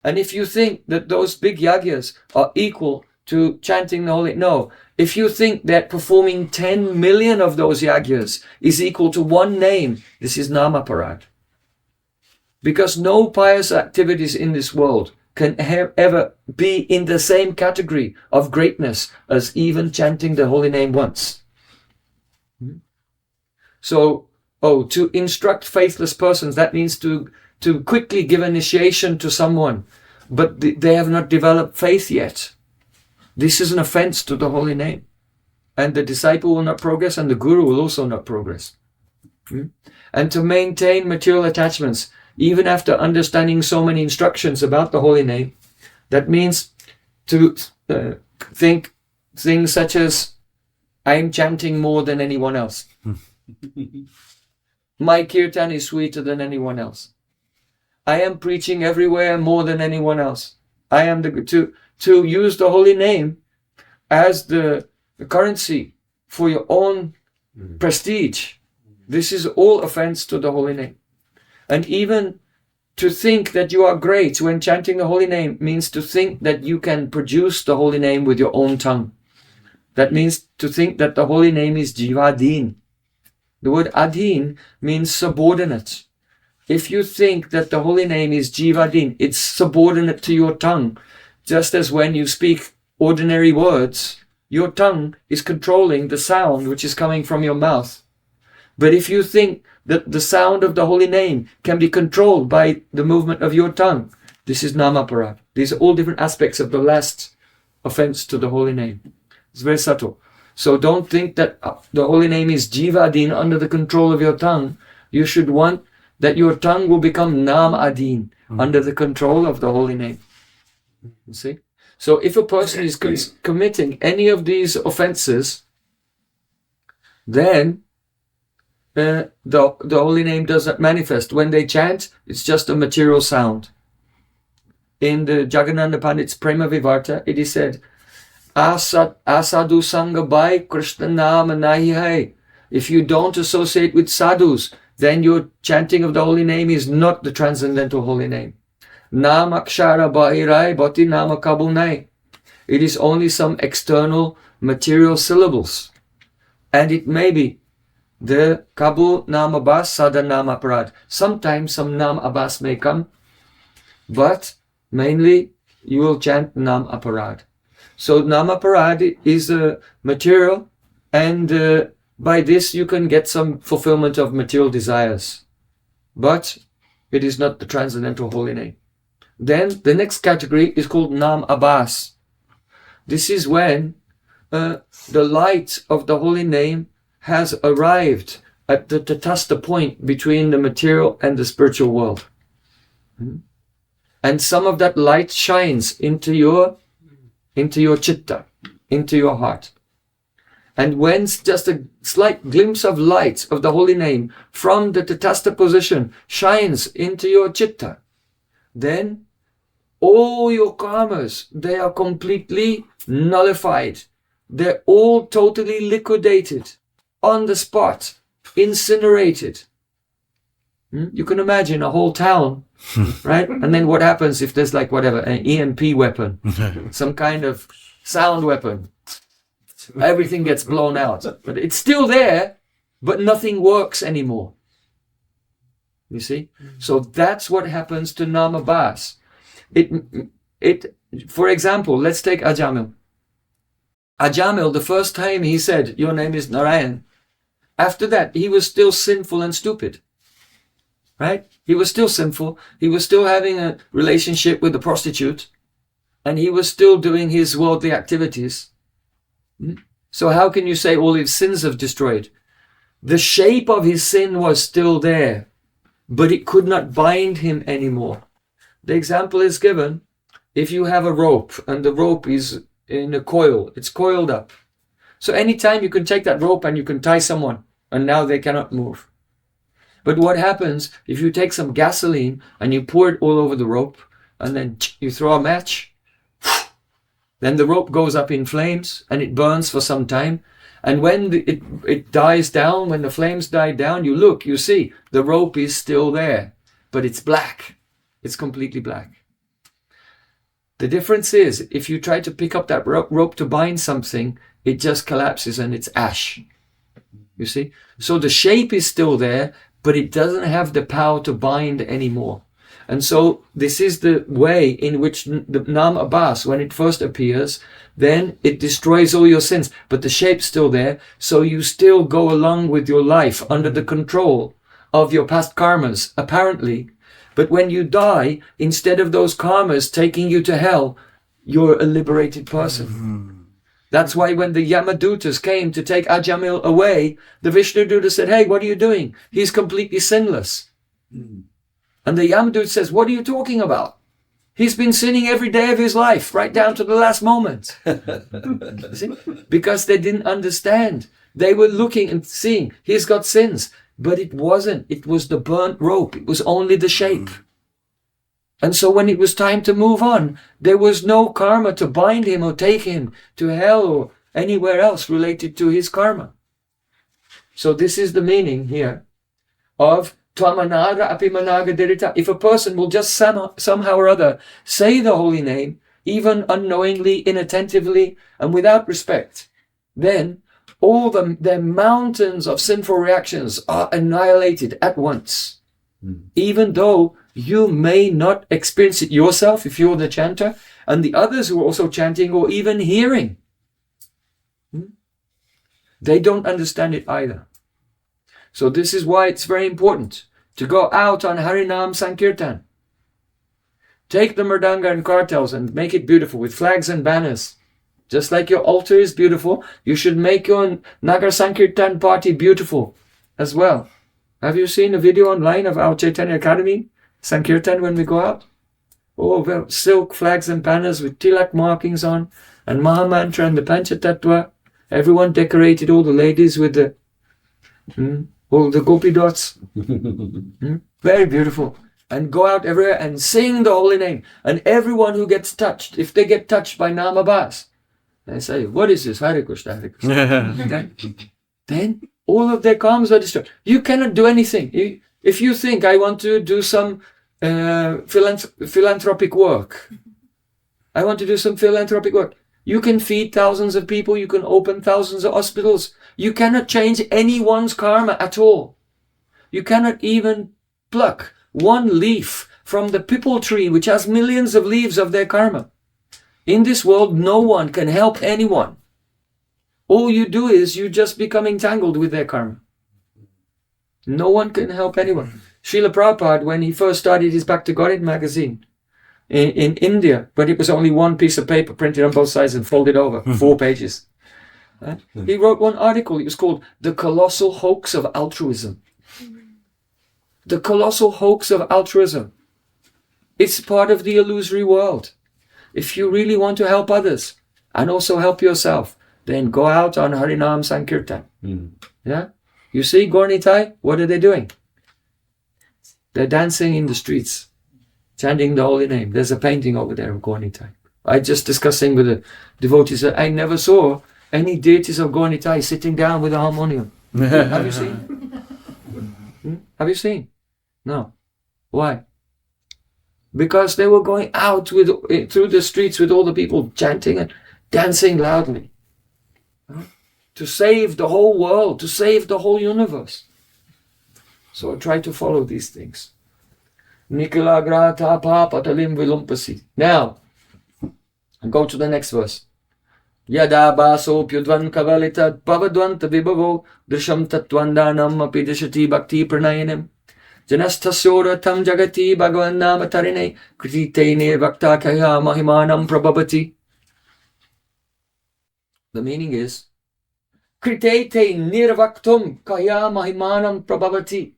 And if you think that those big yagyas are equal to chanting the holy, no. If you think that performing 10 million of those yagyas is equal to one name, this is namaparad. Because no pious activities in this world can ever be in the same category of greatness as even chanting the holy name once. So, to instruct faithless persons, that means to quickly give initiation to someone, but they have not developed faith yet. This is an offense to the holy name. And the disciple will not progress, and the guru will also not progress. And to maintain material attachments, even after understanding so many instructions about the holy name, that means to think things such as, I'm chanting more than anyone else. My kirtan is sweeter than anyone else. I am preaching everywhere more than anyone else. I am to use the holy name as the currency for your own prestige. This is all offense to the holy name. And even to think that you are great when chanting the holy name means to think that you can produce the holy name with your own tongue. That means to think that the holy name is jivadin. The word adhin means subordinate. If you think that the holy name is jivadin, it's subordinate to your tongue. Just as when you speak ordinary words, your tongue is controlling the sound which is coming from your mouth. But if you think that the sound of the holy name can be controlled by the movement of your tongue, this is namaparad. These are all different aspects of the last offense to the holy name. It's very subtle. So don't think that the holy name is jivadin, under the control of your tongue. You should want that your tongue will become nam adin, under the control of the holy name. You see? So if a person is committing any of these offenses, then the holy name does not manifest. When they chant, it's just a material sound. In the Jagannatha Pandit's Prema Vivarta, it is said, Asadu Sangha Bhai Krishna Nama Nahi Hai. If you don't associate with sadhus, then your chanting of the holy name is not the transcendental holy name. Nam Akshara Bahirai Bhati Nama Kabunai. It is only some external material syllables. And it may be the Kabu Nam Abhas Sada Nam Aparad. Sometimes some Nam Abhas may come, but mainly you will chant Nam Aparad. So Nam Aparad is a material, and by this you can get some fulfillment of material desires. But it is not the transcendental holy name. Then the next category is called Nam Abhas. This is when the light of the holy name has arrived at the tatastha point between the material and the spiritual world. And some of that light shines into your chitta, into your heart. And when just a slight glimpse of light of the holy name from the tatastha position shines into your chitta, then all your karmas, they are completely nullified. They're all totally liquidated, on the spot, incinerated. You can imagine a whole town, right? And then what happens if there's like whatever, an EMP weapon, some kind of sound weapon. Everything gets blown out. But it's still there, but nothing works anymore. You see? So that's what happens to Nam Abhas. For example, let's take Ajamil. Ajamil, the first time he said, your name is Narayan, after that, he was still sinful and stupid. Right? He was still sinful. He was still having a relationship with the prostitute. And he was still doing his worldly activities. So how can you say all his sins have destroyed? The shape of his sin was still there. but it could not bind him anymore. The example is given, if you have a rope and the rope is in a coil, it's coiled up. So anytime you can take that rope and you can tie someone and now they cannot move. But what happens if you take some gasoline and you pour it all over the rope and then you throw a match, then the rope goes up in flames and it burns for some time. And when it dies down, when the flames die down, you look, you see the rope is still there, but it's black. It's completely black. The difference is, if you try to pick up that rope to bind something, it just collapses and it's ash. You see? So the shape is still there, but it doesn't have the power to bind anymore. And so this is the way in which the Nam Abhas, when it first appears, then it destroys all your sins, but the shape's still there, so you still go along with your life under the control of your past karmas, apparently. But when you die, instead of those karmas taking you to hell, you're a liberated person. That's why when the Yamadutas came to take Ajamil away, the Vishnuduta said, hey, what are you doing? He's completely sinless. And the Yamaduta says, what are you talking about? He's been sinning every day of his life, right down to the last moment. See? Because they didn't understand. They were looking and seeing, he's got sins. But it wasn't. It was the burnt rope. It was only the shape. And so when it was time to move on, there was no karma to bind him or take him to hell or anywhere else related to his karma. So this is the meaning here of Tvamanaga apimanaga dirita. If a person will just somehow or other say the holy name, even unknowingly, inattentively, and without respect, then all their mountains of sinful reactions are annihilated at once. Even though you may not experience it yourself if you're the chanter, and the others who are also chanting or even hearing. They don't understand it either. So this is why it's very important to go out on Harinam Sankirtan. Take the mridanga and kartals and make it beautiful with flags and banners. Just like your altar is beautiful, you should make your Nagar Sankirtan party beautiful as well. Have you seen a video online of our Chaitanya Academy Sankirtan when we go out? Oh, well, silk flags and banners with tilak markings on, and Mahamantra and the Panchatattva. Everyone decorated, all the ladies with the all the gopi dots. Very beautiful. And go out everywhere and sing the holy name. And everyone who gets touched, if they get touched by Nam Abhas, they say, what is this? Hare Krishna, Hare Krishna. Then all of their karmas are destroyed. You cannot do anything. If you think, I want to do some philanthropic work. I want to do some philanthropic work. You can feed thousands of people. You can open thousands of hospitals. You cannot change anyone's karma at all. You cannot even pluck one leaf from the pipal tree, which has millions of leaves of their karma. In this world, no one can help anyone. All you do is you just become entangled with their karma. No one can help anyone. Srila Prabhupada, when he first started his Bhakti Godhead magazine in India, but it was only one piece of paper printed on both sides and folded over, 4 pages. He wrote one article, it was called The Colossal Hoax of Altruism. The colossal hoax of altruism. It's part of the illusory world. If you really want to help others and also help yourself, then go out on Harinam Sankirtan. Yeah? You see Gornitai, what are they doing? They're dancing in the streets, chanting the holy name. There's a painting over there of Gornitai. I just discussing with the devotees that I never saw any deities of Gornitai sitting down with a harmonium. Have you seen? Have you seen? No. Why? Because they were going out through the streets with all the people chanting and dancing loudly. To save the whole world, to save the whole universe. So I try to follow these things. Nikilagrata papatalim vilumpasi. Now, go to the next verse. Yada baso pyudvan kavalita pavadvanta vibhavo drisham tatvandanam apidishati bhakti pranayanam janastasura tam jagati bhagavan namatarine kritite nirvakta kaya mahimanam prabhavati. The meaning is Kritete nirvaktum kaya mahimanam prabhavati.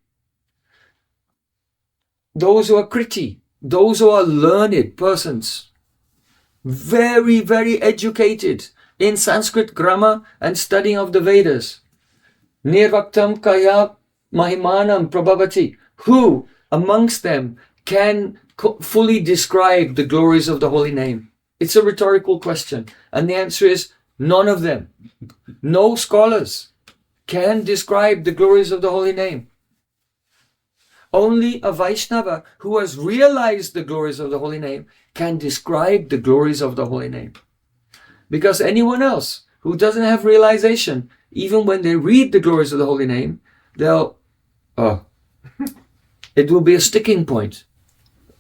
those who are kriti, those who are learned persons, very, very educated in Sanskrit grammar and studying of the Vedas, nirvaktam kaya mahimanam prabhavati, who amongst them can fully describe the glories of the holy name? It's a rhetorical question, and the answer is none of them. No scholars can describe the glories of the holy name. Only a Vaishnava who has realized the glories of the holy name can describe the glories of the holy name. Because anyone else who doesn't have realization, even when they read the glories of the holy name, it will be a sticking point.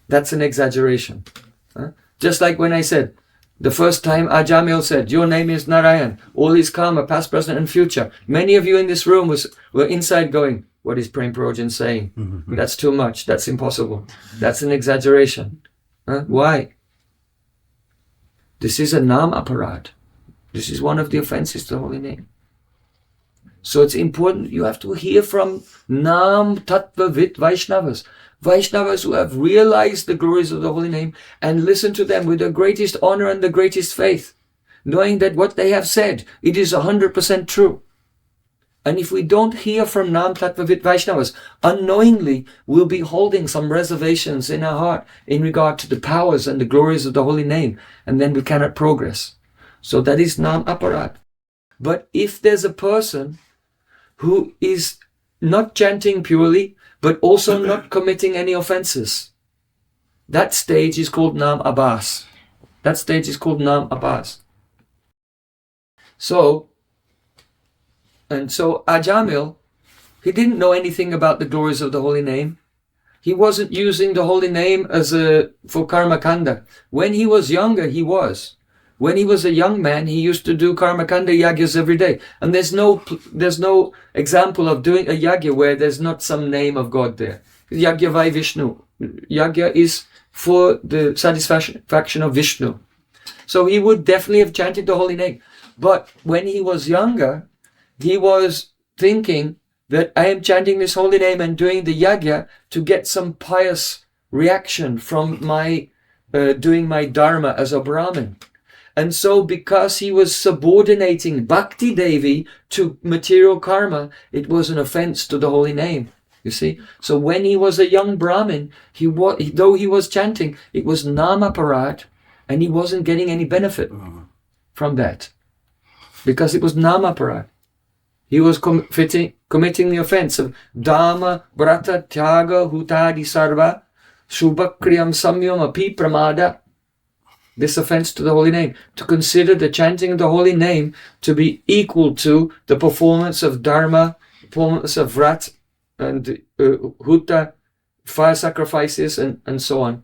That's an exaggeration. Just like when I said, the first time Ajamil said, your name is Narayan, all is karma, past, present and future. Many of you in this room were inside going, what is Prem Prayojan saying? That's too much, that's impossible. That's an exaggeration. Why? This is a nam aparad. This is one of the offenses to the holy name. So it's important, you have to hear from nam tattva vid Vaishnavas. Vaishnavas who have realized the glories of the holy name, and listen to them with the greatest honor and the greatest faith, knowing that what they have said, it is 100% true. And if we don't hear from Nam Tattva Vid Vaishnavas, unknowingly we'll be holding some reservations in our heart in regard to the powers and the glories of the holy name, and then we cannot progress. So that is Nam Aparad. But if there's a person who is not chanting purely, but also not committing any offenses, that stage is called Nam Abhas. That stage is called Nam Abhas. So Ajamil, he didn't know anything about the glories of the holy name. He wasn't using the holy name for karma kanda. When he was younger, he was. When he was a young man, he used to do karma kanda yagyas every day. And there's no example of doing a yagya where there's not some name of God there. Yagya vai Vishnu. Yagya is for the satisfaction of Vishnu. So he would definitely have chanted the holy name. But when he was younger, he was thinking that I am chanting this holy name and doing the yagya to get some pious reaction from my doing my dharma as a Brahmin. And so because he was subordinating Bhakti Devi to material karma, it was an offense to the holy name. You see? So when he was a young Brahmin, though he was chanting, it was Namaparad, and he wasn't getting any benefit from that. Because it was Namaparad. He was committing the offense of Dhamma, Brata, Tyaga, Hutadi, Sarva, Shubhakriyam, Samyam, Api, Pramada. This offense to the holy name. To consider the chanting of the holy name to be equal to the performance of Dharma, performance of Vrat and Huta, fire sacrifices and so on.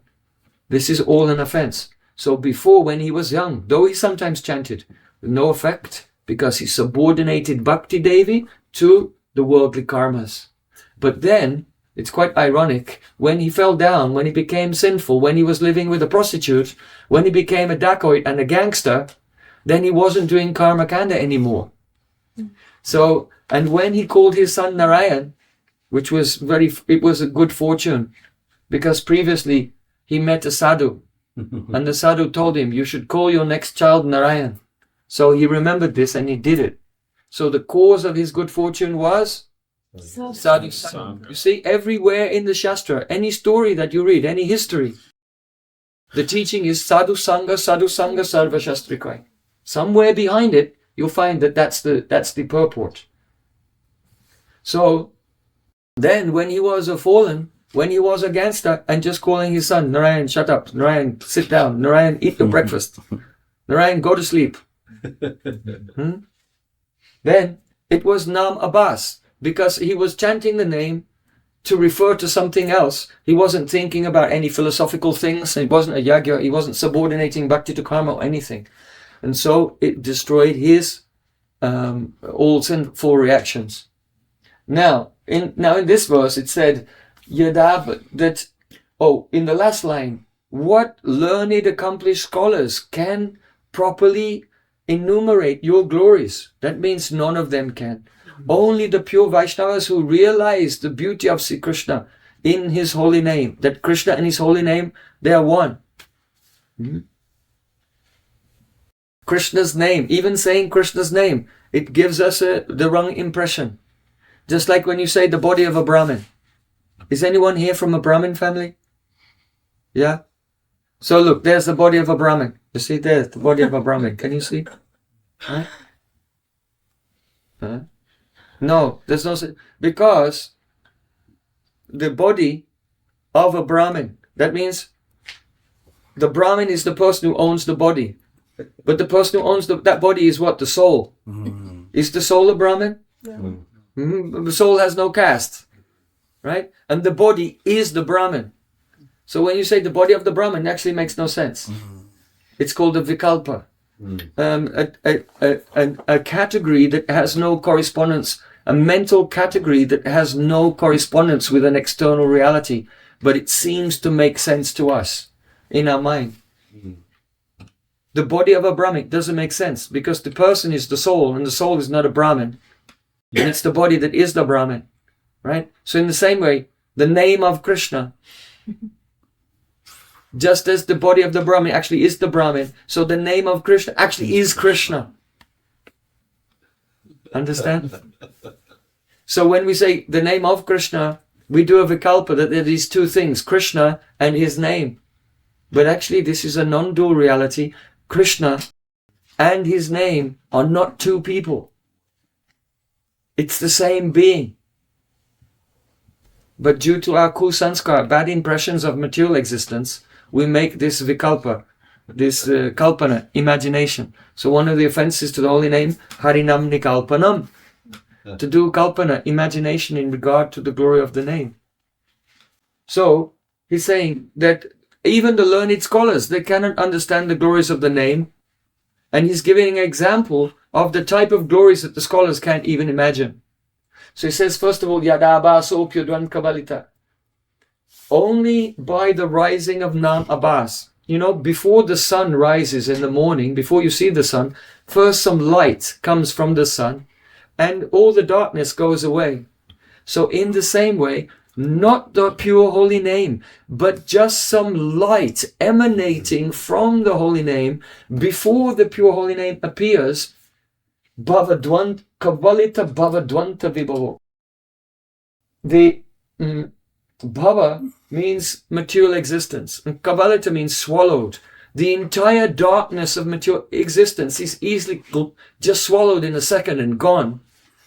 This is all an offense. So before, when he was young, though he sometimes chanted, with no effect, because he subordinated Bhakti Devi to the worldly karmas. But then, it's quite ironic, when he fell down, when he became sinful, when he was living with a prostitute, when he became a dacoit and a gangster, then he wasn't doing karma kanda anymore. So, and when he called his son Narayan, which was it was a good fortune, because previously he met a sadhu, and the sadhu told him, you should call your next child Narayan. So he remembered this and he did it. So the cause of his good fortune was sadhu sangha. You see, everywhere in the Shastra, any story that you read, any history, the teaching is sadhu sangha, sarva shastrikai. Somewhere behind it, you'll find that that's the purport. So then when he was a fallen, when he was a gangster and just calling his son, Narayan, shut up, Narayan, sit down, Narayan, eat your breakfast, Narayan, go to sleep. Then it was Nam Abhas, because he was chanting the name to refer to something else. He wasn't thinking about any philosophical things. It wasn't a yagya. He wasn't subordinating bhakti to karma or anything. And so it destroyed his all sinful reactions. Now in this verse it said, Yada, that, in the last line, what learned, accomplished scholars can properly enumerate your glories? That means none of them can. Only the pure Vaishnavas who realize the beauty of Sri Krishna in his holy name. That Krishna and his holy name, they are one. Krishna's name, even saying Krishna's name, it gives us the wrong impression. Just like when you say the body of a Brahmin. Is anyone here from a Brahmin family? Yeah? So look, there's the body of a Brahmin. You see, there's the body of a Brahmin. Can you see? Huh? Huh? No, there's no... Because the body of a Brahmin, that means the Brahmin is the person who owns the body. But the person who owns that body is what? The soul. Is the soul a Brahmin? The soul has no caste. Right? And the body is the Brahmin. So when you say the body of the Brahmin, it actually makes no sense. It's called a vikalpa. A category that has no correspondence, a mental category that has no correspondence with an external reality, but it seems to make sense to us in our mind. The body of a Brahmin doesn't make sense because the person is the soul and the soul is not a Brahmin. And it's the body that is the Brahmin. Right? So in the same way, the name of Krishna, just as the body of the Brahmin actually is the Brahmin, so the name of Krishna actually is Krishna. Understand? So when we say the name of Krishna, we do a vikalpa that there are these two things, Krishna and his name. But actually this is a non-dual reality. Krishna and his name are not two people. It's the same being. But due to our kusanskar, bad impressions of material existence, we make this vikalpa, this kalpana, imagination. So one of the offenses to the holy name, harinam nikalpanam, to do kalpana, imagination in regard to the glory of the name. So he's saying that even the learned scholars, they cannot understand the glories of the name. And he's giving an example of the type of glories that the scholars can't even imagine. So he says, first of all, yada-abhaso pyodvan kabalita. Only by the rising of abhas. You know, before the sun rises in the morning, before you see the sun, first some light comes from the sun and all the darkness goes away. So in the same way, not the pure holy name, but just some light emanating from the holy name before the pure holy name appears. Bhavadvant kavalita bhavadvanta vibhavo. The bhava means material existence, and kavalita means swallowed. The entire darkness of material existence is easily just swallowed in a second and gone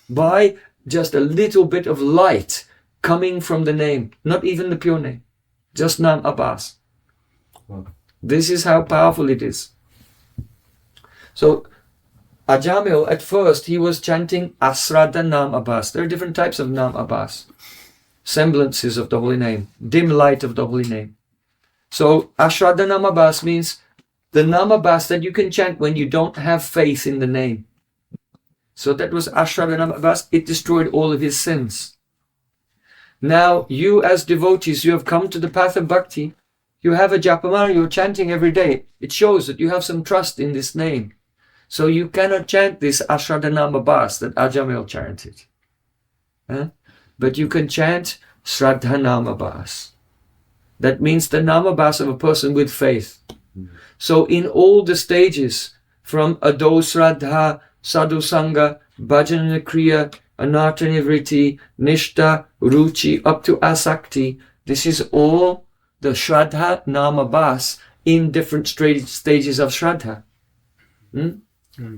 by just a little bit of light coming from the name, not even the pure name, just nam abhas. This is how powerful it is. So Ajamil, at first, he was chanting Asrada Nam Abhas. There are different types of Nam Abhas. Semblances of the holy name. Dim light of the holy name. So Asrada Nam Abhas means the Nam Abhas that you can chant when you don't have faith in the name. So that was Asrada Nam Abhas. It destroyed all of his sins. Now you as devotees, you have come to the path of bhakti. You have a japamala, you're chanting every day. It shows that you have some trust in this name. So you cannot chant this Ashradanam Abhas that Ajamil chanted. But you can chant Shraddhanam Abhas. That means the Nam Abhas of a person with faith. So in all the stages, from Ado Shraddha, Sadhu Sangha, Bhajana Kriya, Anartha Nivriti, Nishta, Ruchi, up to Asakti, this is all the Shraddha Nam Abhas in different stages of Shraddha.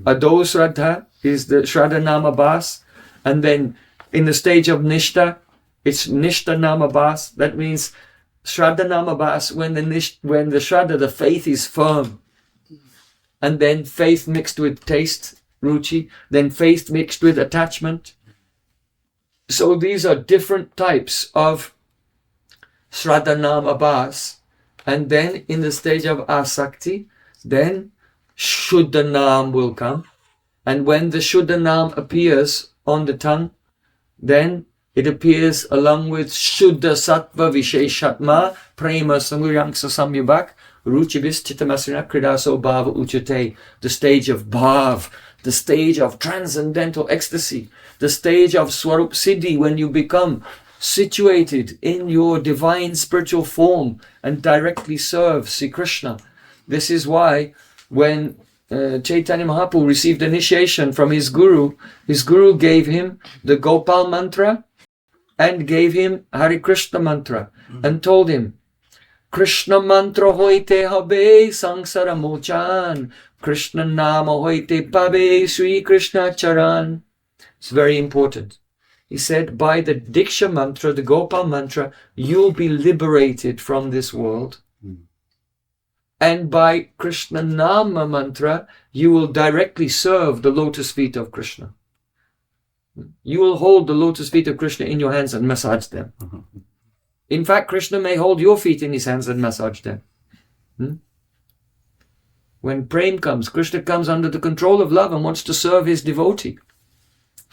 Ado Shraddha is the Shraddha Nam Abhas, and then in the stage of Nishta, it's Nishta Nam Abhas. That means Shraddha Nam Abhas when the Shraddha, the faith is firm, and then faith mixed with taste, Ruchi, then faith mixed with attachment. So these are different types of Shraddha Nam Abhas, and then in the stage of Asakti, then Shuddha Nam will come, and when the Shuddha Nam appears on the tongue, then it appears along with Shuddha Sattva Visheshatma Prema Samuryanksa Samyubhak Ruchibis Chitamasrina Kridaso Bhava Uchate, the stage of Bhav, the stage of transcendental ecstasy, the stage of Swarup Siddhi, when you become situated in your divine spiritual form and directly serve Sri Krishna. This is why when Chaitanya Mahaprabhu received initiation from his guru gave him the Gopal mantra and gave him Hare Krishna mantra and told him, Krishna mantra hoite habe sangsara mochan, Krishna nama hoite pabe Sri Krishna charan. It's very important. He said, by the Diksha mantra, the Gopal mantra, you'll be liberated from this world. And by Krishna Nama mantra, you will directly serve the lotus feet of Krishna. You will hold the lotus feet of Krishna in your hands and massage them. In fact, Krishna may hold your feet in his hands and massage them. When Prem comes, Krishna comes under the control of love and wants to serve his devotee.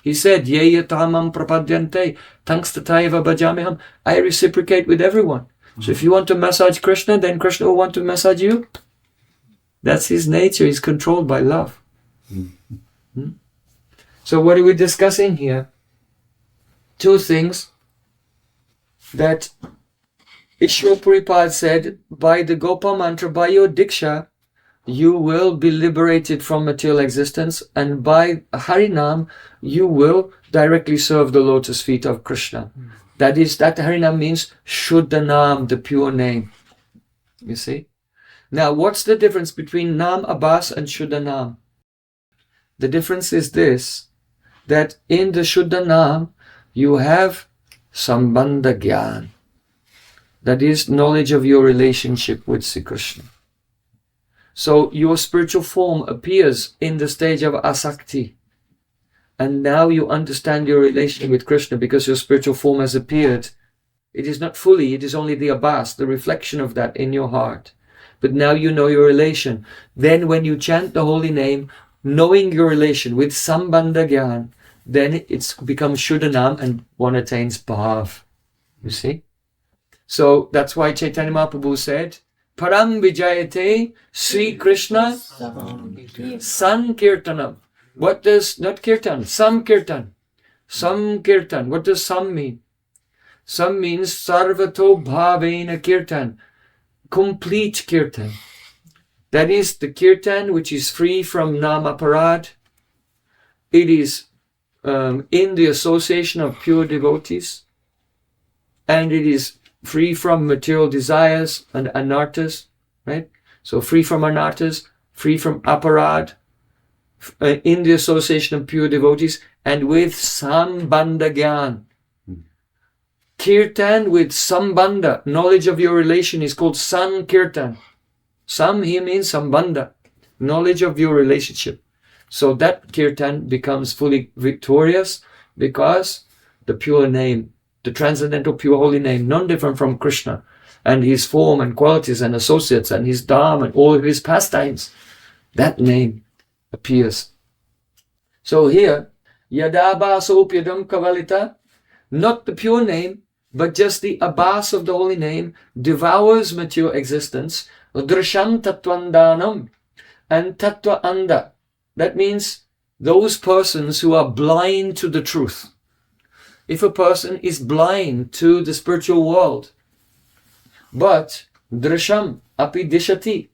He said, Ye yatamam prapadyante, tangstataiva bhajamiham. I reciprocate with everyone. So if you want to massage Krishna, then Krishna will want to massage you. That's his nature. He's controlled by love. So what are we discussing here? Two things that Ishwar Puripad said, by the Gopal mantra, by your Diksha, you will be liberated from material existence, and by Harinam, you will directly serve the lotus feet of Krishna. That Harinam means Shuddhanam, the pure name. You see? Now, what's the difference between Nam Abhas and Shuddhanam? The difference is this, that in the Shuddhanam, you have Sambandha Gyan. That is knowledge of your relationship with Sri Krishna. So your spiritual form appears in the stage of Asakti. And now you understand your relation with Krishna because your spiritual form has appeared. It is not fully, it is only the abhas, the reflection of that in your heart. But now you know your relation. Then when you chant the holy name, knowing your relation with Sambandha Gyan, then it becomes Shuddhanam and one attains Bhav. You see? So that's why Chaitanya Mahaprabhu said, Param Vijayate Sri Krishna Sankirtanam. What does, not Kirtan, Samkirtan. Samkirtan. What does Sam mean? Sam means Sarvato Bhavena Kirtan. Complete Kirtan. That is the Kirtan which is free from Nam aparad. It is in the association of pure devotees. And it is free from material desires and anarthas, right? So free from anarthas, free from aparad, in the association of pure devotees, and with Sambandha Gyan. Kirtan with Sambandha, knowledge of your relation, is called Sankirtan. Sam here means Sambandha, knowledge of your relationship. So that Kirtan becomes fully victorious because the pure name, the transcendental pure holy name, none different from Krishna and his form and qualities and associates and his dham and all of his pastimes, that name appears. So here, Yadabhasopyadam Kavalita, not the pure name, but just the abhas of the holy name devours material existence. Drisham Tattvandanam and Tattva Anda. That means those persons who are blind to the truth. If a person is blind to the spiritual world, but Drisham Api Dishati,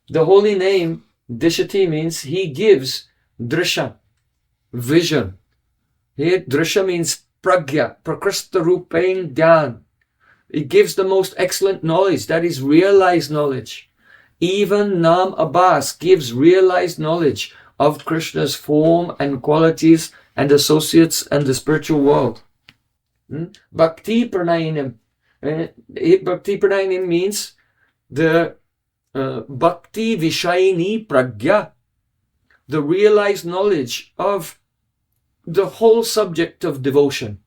the holy name Dishati means he gives Drisha, vision. Here Drisha means Pragya, Prakrista Rupain Dhyan. It gives the most excellent knowledge, that is realized knowledge. Even Nam Abhas gives realized knowledge of Krishna's form and qualities and associates and the spiritual world. Bhakti Pranayinam. Bhakti Pranayinam means the Bhakti Vishayini Pragya, the realized knowledge of the whole subject of devotion.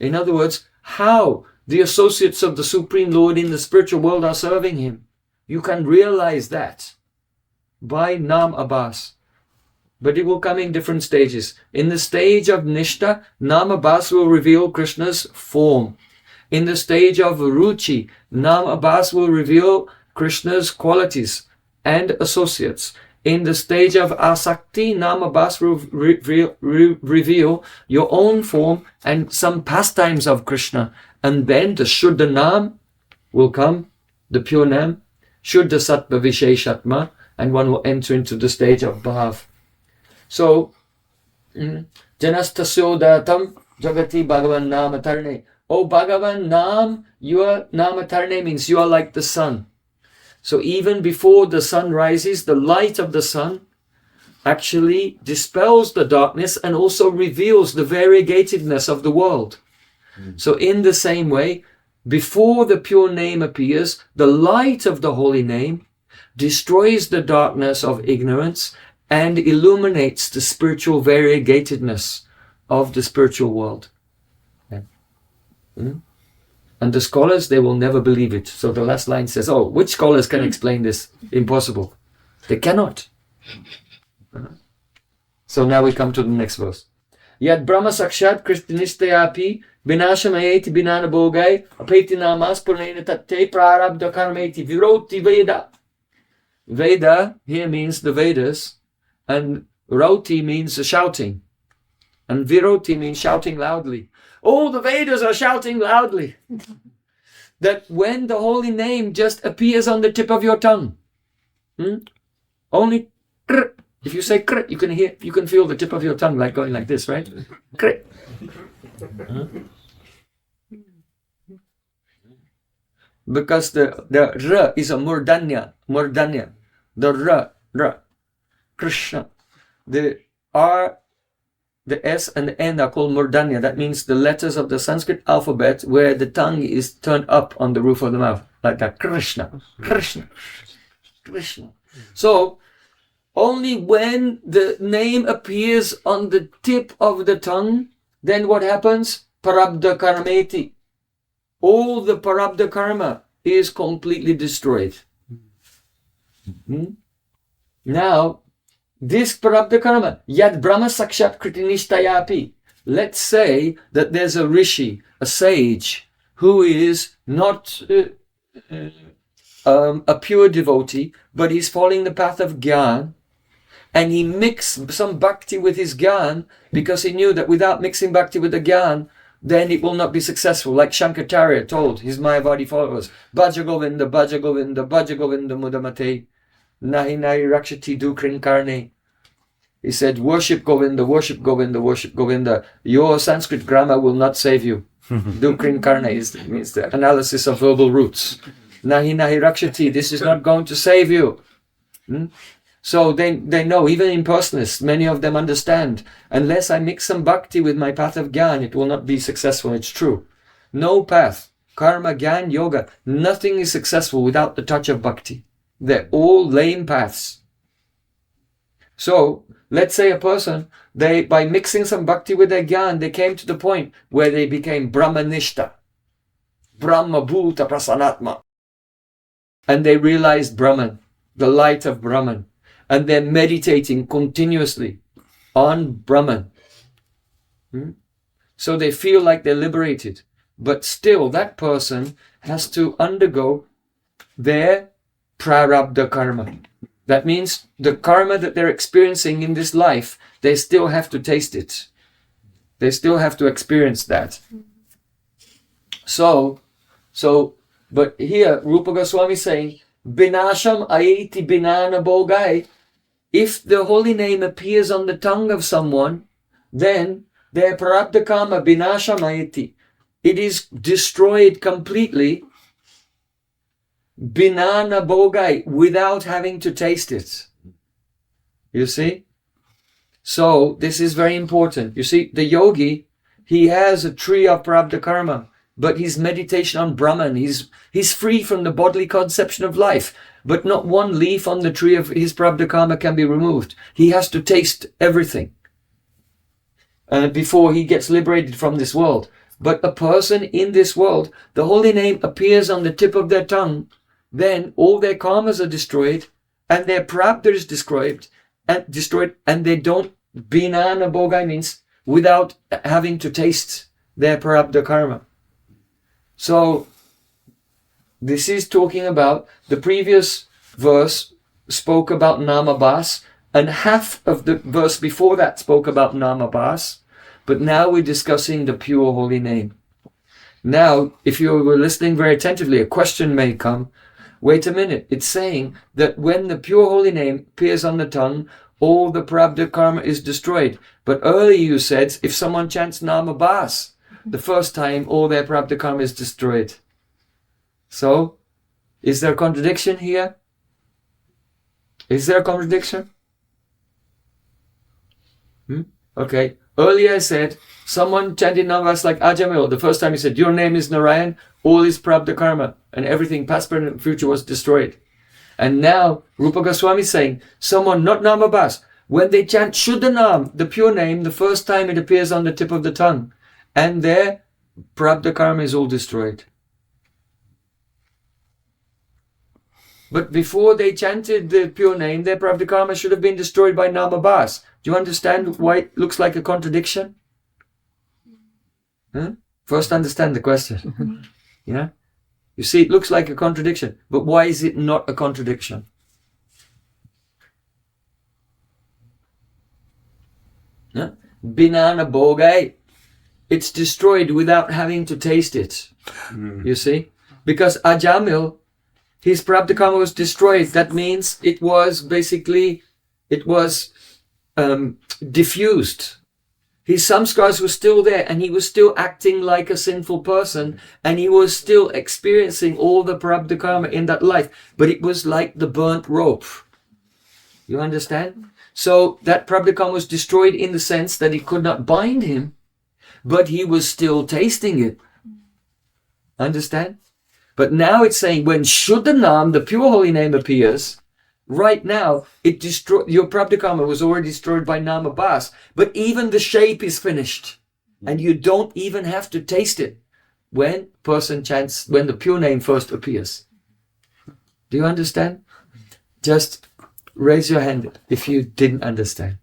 In other words, how the associates of the Supreme Lord in the spiritual world are serving him. You can realize that by Nam Abhas. But it will come in different stages. In the stage of Nishta, Nam Abhas will reveal Krishna's form. In the stage of Ruchi, Nam Abhas will reveal Krishna's qualities and associates. in the stage of asakti, namabhas reveal your own form and some pastimes of Krishna. And then the Shuddha Nam will come, the pure Nam, Shuddha Sattva Visheshatma, and one will enter into the stage of Bhav. So, Janastasyo datam jagati Bhagavan Nama Tarne. Oh Bhagavan Nam, your Nama Tarne means you are like the sun. So even before the sun rises, the light of the sun actually dispels the darkness and also reveals the variegatedness of the world. So in the same way, before the pure name appears, the light of the holy name destroys the darkness of ignorance and illuminates the spiritual variegatedness of the spiritual world. And the scholars, they will never believe it. So the last line says, oh, which scholars can explain this? Impossible. They cannot. So now we come to the next verse. Yad Brahma Sakshat Kristinistayapi Vinashamayeti Binana Bogai Apeti Namas Purnena Tate Prarabdha Karmeti Viroti Veda. Veda here means the Vedas, and Roti means shouting, and Viroti means shouting loudly. Oh, the Vedas are shouting loudly. That when the holy name just appears on the tip of your tongue, only kr. If you say kr, you can feel the tip of your tongue like going like this, right? Kr. Because the r is a murdanya. The r, Krishna. The r, the s and the n are called murdanya. That means the letters of the Sanskrit alphabet where the tongue is turned up on the roof of the mouth, like that. Krishna, Krishna, Krishna. So only when the name appears on the tip of the tongue, then what happens? Parabdha karmeti. All the parabdha karma is completely destroyed. Now, this parabdha karma, yad brahma sakshat kritinishtayapi. Let's say that there's a rishi, a sage, who is not a pure devotee, but he's following the path of Gyan, and he mixed some bhakti with his Gyan because he knew that without mixing bhakti with the Gyan, then it will not be successful. Like Shankaracharya told his Mayavadi followers, Bhaja Govinda, Bhaja Govinda, Bhaja Govinda Mudamate, Nahi Nahi Rakshati Dukrin Karne. He said, worship Govinda, worship Govinda, worship Govinda. Your Sanskrit grammar will not save you. Dukrin Karne means the analysis of verbal roots. Nahi Nahi Rakshati, this is not going to save you. So they know, even impersonalists, many of them understand, unless I mix some bhakti with my path of Gyan, it will not be successful. It's true. No path, karma, Gyan, yoga, nothing is successful without the touch of bhakti. They're all lame paths. So, let's say a person, by mixing some bhakti with their Gyan, they came to the point where they became Brahmanishta, Brahma Bhuta Prasanatma. And they realized Brahman, the light of Brahman. And they're meditating continuously on Brahman. So they feel like they're liberated. But still, that person has to undergo their prarabdha karma. That means the karma that they're experiencing in this life, they still have to taste it. They still have to experience that. But here, Rupa Goswami is saying, Binasham ayeti binana bogai. If the holy name appears on the tongue of someone, then their prarabdha karma binasham ayeti. It is destroyed completely, binana bogai, without having to taste it. You see? So, this is very important. You see, the yogi, he has a tree of prarabdha karma, but his meditation on Brahman, he's free from the bodily conception of life, but not one leaf on the tree of his prarabdha karma can be removed. He has to taste everything before he gets liberated from this world. But a person in this world, the holy name appears on the tip of their tongue, then all their karmas are destroyed, and their prarabdha is destroyed, and they don't, binana bogai means without having to taste their prarabdha karma. So, this is talking about the previous verse spoke about Namabhas, and half of the verse before that spoke about Namabhas, but now we're discussing the pure holy name. Now, if you were listening very attentively, a question may come. Wait a minute, it's saying that when the pure holy name appears on the tongue, all the prarabdha karma is destroyed. But earlier you said, if someone chants Namabhas, the first time all their prarabdha karma is destroyed. So, is there a contradiction here? Is there a contradiction? Okay. Earlier I said, someone chanted Namabhas like Ajamil. The first time he said, your name is Narayan, all is prarabdha karma, and everything past, present, and future was destroyed. And now, Rupa Goswami is saying, someone not Namabhas, when they chant Shuddhanam, the pure name, the first time it appears on the tip of the tongue, and their prarabdha karma is all destroyed. But before they chanted the pure name, their prarabdha karma should have been destroyed by Namabhas. Do you understand why it looks like a contradiction? First understand the question. Yeah? You see, it looks like a contradiction. But why is it not a contradiction? Binana bogai. It's destroyed without having to taste it. You see? Because Ajamil, his prarabdha karma was destroyed. That means it was basically, diffused. His samskars were still there, and he was still acting like a sinful person, and he was still experiencing all the prarabdha karma in that life. But it was like the burnt rope. You understand? So that prarabdha karma was destroyed in the sense that it could not bind him, but he was still tasting it. Understand? But now it's saying when Shuddhanam, the pure holy name, appears, right now, your prarabdha karma was already destroyed by Namabhas, but even the shape is finished. And you don't even have to taste it when person chants, when the pure name first appears. Do you understand? Just raise your hand if you didn't understand.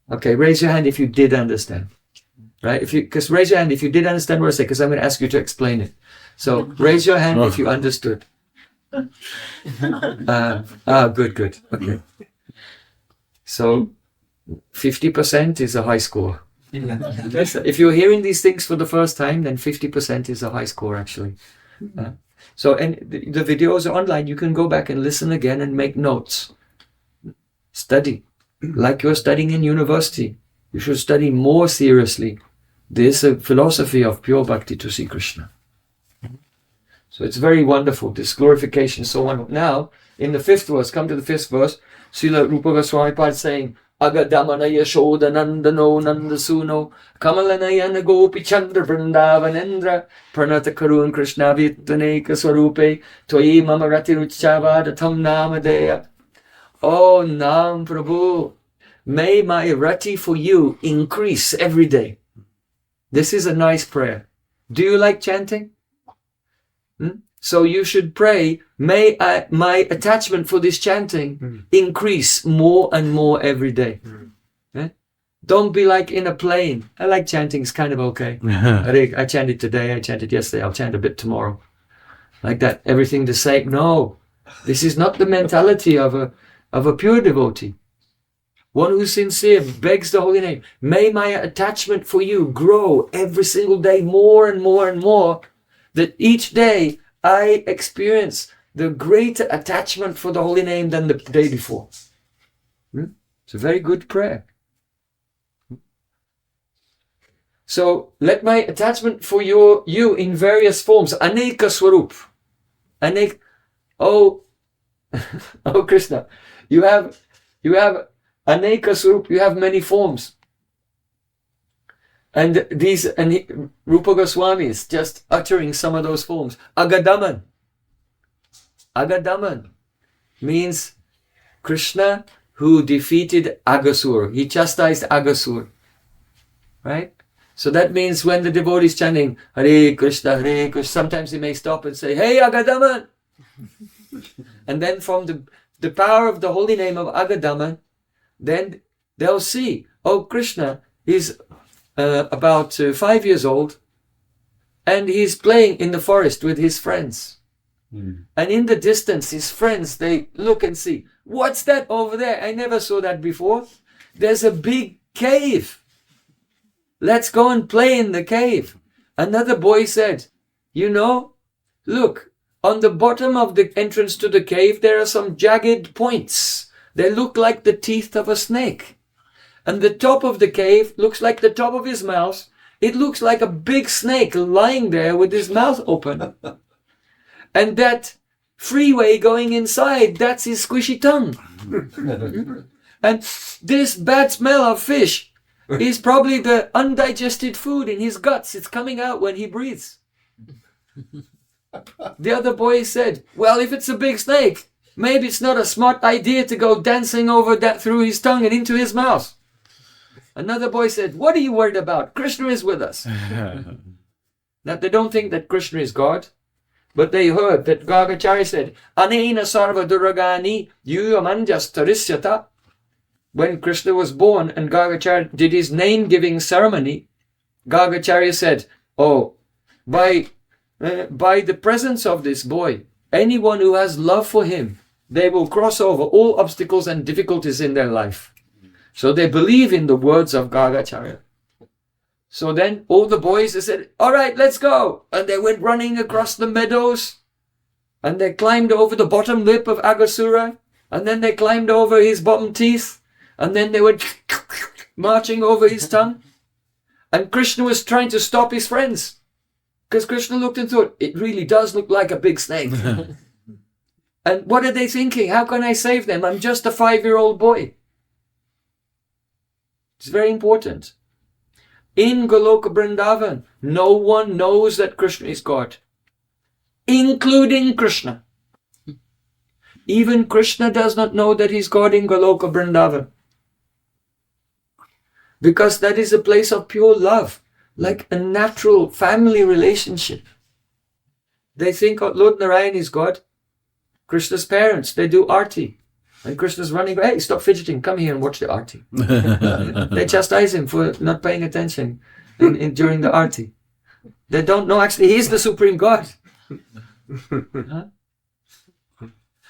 Okay, raise your hand if you did understand. Right? Because raise your hand if you did understand what I said, because I'm going to ask you to explain it. So raise your hand if you understood. Good. Okay. So 50% is a high score. If you're hearing these things for the first time, then 50% is a high score actually. And the videos are online. You can go back and listen again and make notes. Study. Like you're studying in university. You should study more seriously. There's a philosophy of pure bhakti to see Krishna. So it's very wonderful. This glorification is so wonderful. Now, in the fifth verse, come to the fifth verse, Srila Rupa Goswami Pad saying, Agadamana Yashoda Nandano Nandasuno Kamalanayana Gopi Chandra Vrindavanendra Pranata Karun Krishna Vittaneka Swarupe Toyi Mamarati Ruchavadatam Namadeya. Oh Nam Prabhu, may my rati for you increase every day. This is a nice prayer. Do you like chanting? So you should pray, may my attachment for this chanting increase more and more every day. Don't be like in a plane. I like chanting, it's kind of okay. I chanted today, I chanted yesterday, I'll chant a bit tomorrow. Like that, everything the same. No, this is not the mentality of a pure devotee. One who's sincere begs the holy name. May my attachment for you grow every single day more and more and more, that each day I experience the greater attachment for the holy name than the day before. It's a very good prayer. So let my attachment for you in various forms, aneka swarup. Oh Krishna, you have aneka swarup, you have many forms. And Rupa Goswami is just uttering some of those forms. Agadaman. Agadaman means Krishna who defeated Agasur. He chastised Agasur. Right? So that means when the devotee is chanting Hare Krishna, sometimes he may stop and say, Hey Agadaman! And then from the power of the holy name of Agadaman, then they'll see, oh Krishna is about 5 years old, and he's playing in the forest with his friends. And in the distance, his friends, they look and see, what's that over there? I never saw that before. There's a big cave. Let's go and play in the cave. Another boy said, you know, look, on the bottom of the entrance to the cave, there are some jagged points. They look like the teeth of a snake. And the top of the cave looks like the top of his mouth. It looks like a big snake lying there with his mouth open. And that freeway going inside, that's his squishy tongue. And this bad smell of fish is probably the undigested food in his guts. It's coming out when he breathes. The other boy said, well, if it's a big snake, maybe it's not a smart idea to go dancing over that through his tongue and into his mouth. Another boy said, what are you worried about? Krishna is with us. Now, they don't think that Krishna is God, but they heard that Gargacharya said, Anena sarva duragani yuyamanjas tarisyata. When Krishna was born and Gargacharya did his name-giving ceremony, Gargacharya said, oh, by the presence of this boy, anyone who has love for him, they will cross over all obstacles and difficulties in their life. So they believe in the words of Gargacharya. So then all the boys, they said, all right, let's go. And they went running across the meadows. And they climbed over the bottom lip of Aghasura. And then they climbed over his bottom teeth. And then they went marching over his tongue. And Krishna was trying to stop his friends. Because Krishna looked and thought, it really does look like a big snake. And what are they thinking? How can I save them? I'm just a 5-year-old boy. It's very important. In Goloka Vrindavan, no one knows that Krishna is God, including Krishna. Even Krishna does not know that he's God in Goloka Vrindavan. Because that is a place of pure love, like a natural family relationship. They think Lord Narayan is God. Krishna's parents, they do arti. And Krishna's running, hey, stop fidgeting, come here and watch the arti. They chastise him for not paying attention during the arti. They don't know actually he's the supreme God. Huh?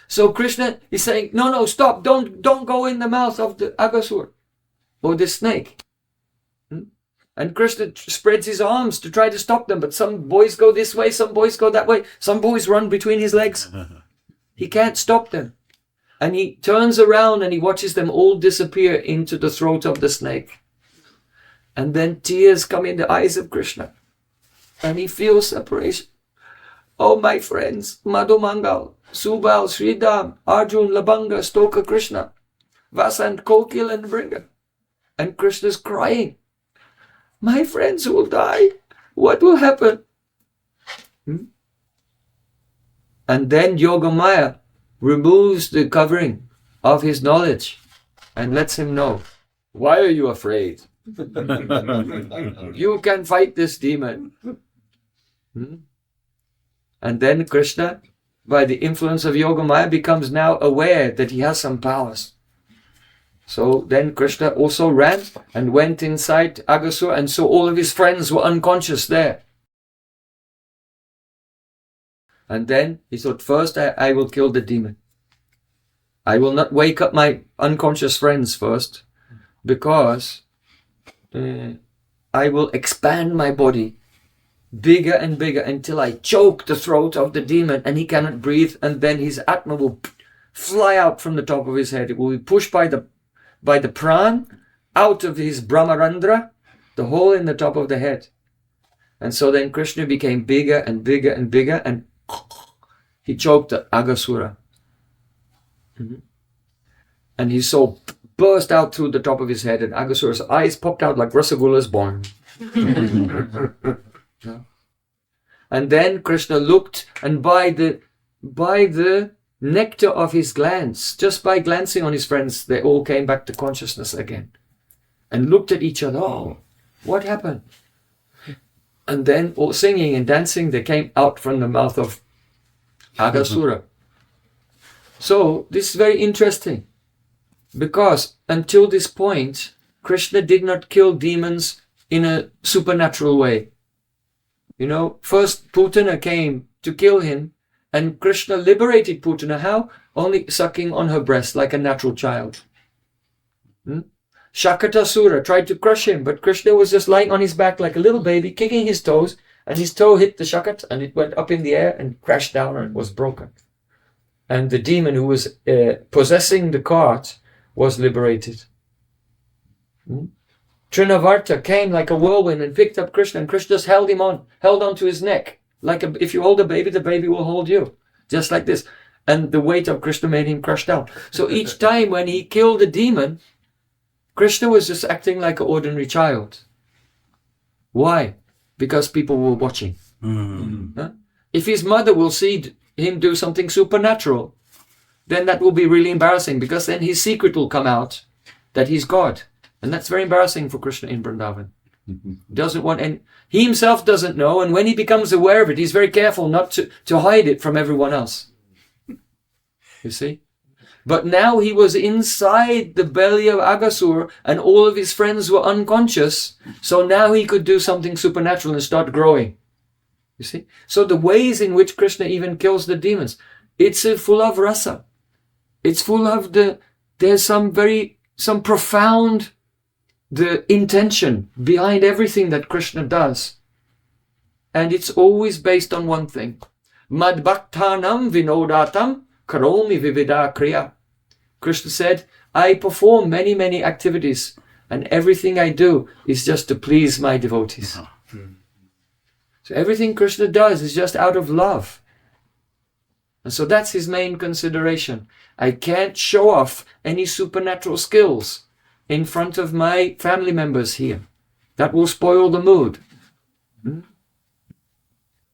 So Krishna is saying, no, stop, don't go in the mouth of the Aghasur or the snake. And Krishna spreads his arms to try to stop them, but some boys go this way, some boys go that way, some boys run between his legs. He can't stop them. And he turns around and he watches them all disappear into the throat of the snake. And then tears come in the eyes of Krishna. And he feels separation. Oh, my friends, Madhumangal, Subal, Sridham, Arjun, Labanga, Stoka, Krishna, Vasant, Kokil and Bringa. And Krishna's crying. My friends will die. What will happen? And then Yogamaya removes the covering of his knowledge and lets him know, why are you afraid? You can fight this demon. And then Krishna, by the influence of Yogamaya, becomes now aware that he has some powers. So then Krishna also ran and went inside Aghasur and saw all of his friends were unconscious there. And then he thought, first I will kill the demon. I will not wake up my unconscious friends first, because I will expand my body bigger and bigger until I choke the throat of the demon and he cannot breathe, and then his Atma will fly out from the top of his head. It will be pushed by the pran out of his Brahmarandra, the hole in the top of the head. And so then Krishna became bigger and bigger and bigger, and he choked the Aghasura. And his soul burst out through the top of his head, and Aghasura's eyes popped out like Rasagula's born. And then Krishna looked, and by the nectar of his glance, just by glancing on his friends, they all came back to consciousness again and looked at each other. Oh, what happened? And then all singing and dancing, they came out from the mouth of Aghasura. So this is very interesting, because until this point, Krishna did not kill demons in a supernatural way. You know, first Putana came to kill him, And Krishna liberated Putana. How? Only sucking on her breast like a natural child. Shakatasura tried to crush him, but Krishna was just lying on his back like a little baby, kicking his toes, and his toe hit the Shakat, and it went up in the air and crashed down and was broken. And the demon who was possessing the cart was liberated. Trinavarta came like a whirlwind and picked up Krishna, and Krishna just held on to his neck. Like if you hold a baby, the baby will hold you. Just like this. And the weight of Krishna made him crush down. So each time when he killed the demon, Krishna was just acting like an ordinary child. Why? Because people were watching. Huh? If his mother will see him do something supernatural, then that will be really embarrassing, because then his secret will come out that he's God. And that's very embarrassing for Krishna in Vrindavan. Doesn't want, and he himself doesn't know, and when he becomes aware of it, he's very careful not to hide it from everyone else. You see? But now he was inside the belly of Aghasur, and all of his friends were unconscious, so now he could do something supernatural and start growing. You see? So the ways in which Krishna even kills the demons, it's full of rasa. It's full of there's some profound the intention behind everything that Krishna does. And it's always based on one thing. Mad bhaktanam vinodatam karomi vivida kriya. Krishna said, I perform many, many activities, and everything I do is just to please my devotees. So everything Krishna does is just out of love. And so that's his main consideration. I can't show off any supernatural skills in front of my family members here. That will spoil the mood.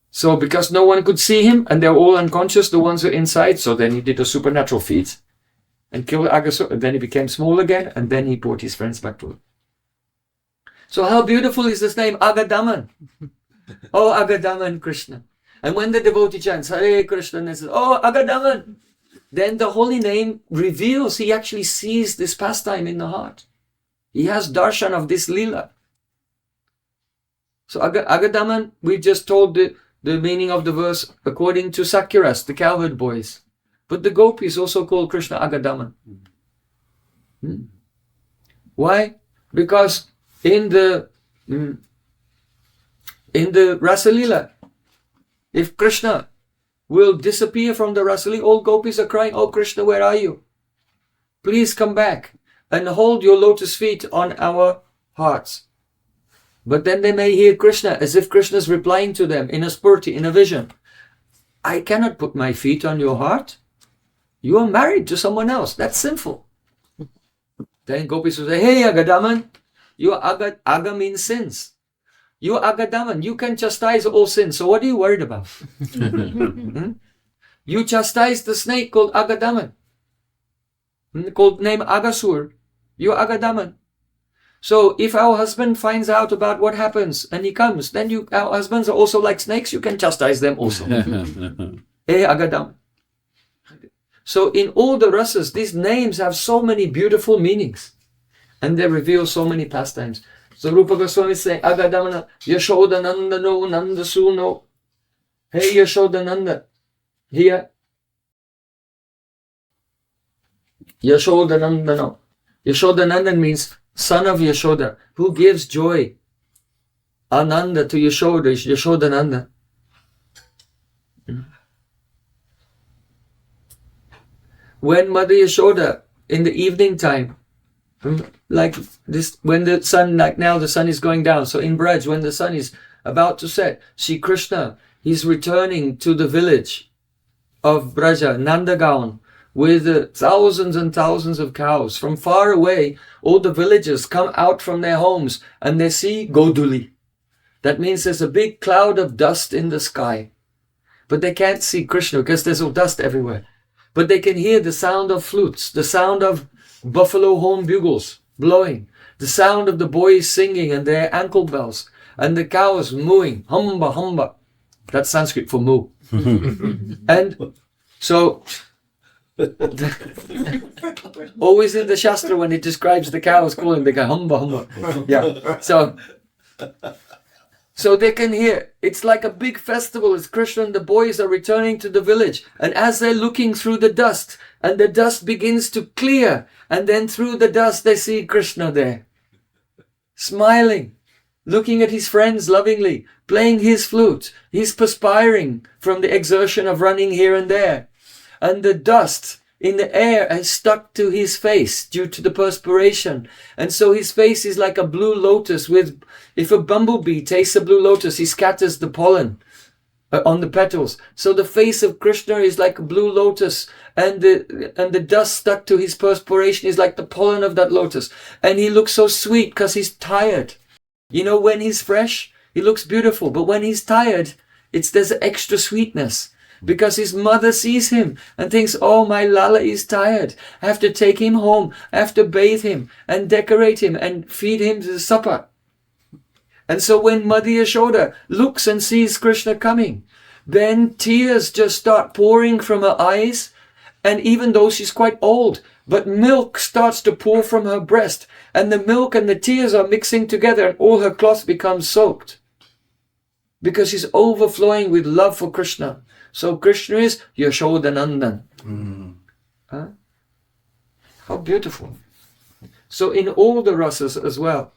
So because no one could see him and they're all unconscious, the ones who are inside, so then he did a supernatural feat and killed Aghasur, and then he became small again, and then he brought his friends back to him. So how beautiful is this name, Agadaman? Oh, Agadaman Krishna. And when the devotee chants Hare Krishna and says, oh, Agadaman, then the holy name reveals, he actually sees this pastime in the heart. He has darshan of this lila. So Agadaman, we just told the meaning of the verse according to Sakyaras, the cowherd boys. But the gopis also call Krishna Agadaman. Why? Because in the Rasalila, if Krishna will disappear from the Rasalila, all gopis are crying, oh Krishna, where are you? Please come back and hold your lotus feet on our hearts. But then they may hear Krishna as if Krishna is replying to them in a spurti, in a vision. I cannot put my feet on your heart. You are married to someone else. That's sinful. Then gopis will say, hey Agadaman, Aga means sins. You are Agadaman, you can chastise all sins. So what are you worried about? You chastise the snake called Agadaman, called name Aghasur. You are Agadaman. So if our husband finds out about what happens and he comes, then our husbands are also like snakes, you can chastise them also. Agadaman. So in all the rasas, these names have so many beautiful meanings, and they reveal so many pastimes. So Rupa Goswami is saying, Agadamana, Yashodanandano, Nandasuno. Hey Yashodananda. Here. Yashodanandano. Yashodanandan means son of Yashoda, who gives joy. Ananda to Yashoda is Yashodananda. When Mother Yashoda, in the evening time, like this, when the sun, like now the sun is going down, so in Braj, when the sun is about to set, Shri Krishna, he's returning to the village of Braja, Nandagaon, with thousands and thousands of cows. From far away, all the villagers come out from their homes and they see Goduli. That means there's a big cloud of dust in the sky. But they can't see Krishna because there's all dust everywhere. But they can hear the sound of flutes, the sound of buffalo horn bugles blowing, the sound of the boys singing and their ankle bells, and the cows mooing, humba, humba. That's Sanskrit for moo. And so, always in the Shastra when it describes the cows calling, they go humba, humba. Yeah. So they can hear. It's like a big festival as Krishna and the boys are returning to the village. And as they're looking through the dust, and the dust begins to clear, and then through the dust they see Krishna there, smiling, looking at his friends lovingly, playing his flute. He's perspiring from the exertion of running here and there. And the dust in the air has stuck to his face due to the perspiration. And so his face is like a blue lotus with, if a bumblebee tastes a blue lotus, he scatters the pollen on the petals. So the face of Krishna is like a blue lotus, and the dust stuck to his perspiration is like the pollen of that lotus. And he looks so sweet because he's tired. You know, when he's fresh, he looks beautiful. But when he's tired, there's extra sweetness. Because his mother sees him and thinks, oh, my Lala is tired. I have to take him home. I have to bathe him and decorate him and feed him the supper. And so when Mother Yashoda looks and sees Krishna coming, then tears just start pouring from her eyes. And even though she's quite old, but milk starts to pour from her breast. And the milk and the tears are mixing together and all her cloth becomes soaked. Because she's overflowing with love for Krishna. So Krishna is Yashodanandan. Huh? How beautiful. So in all the rasas as well,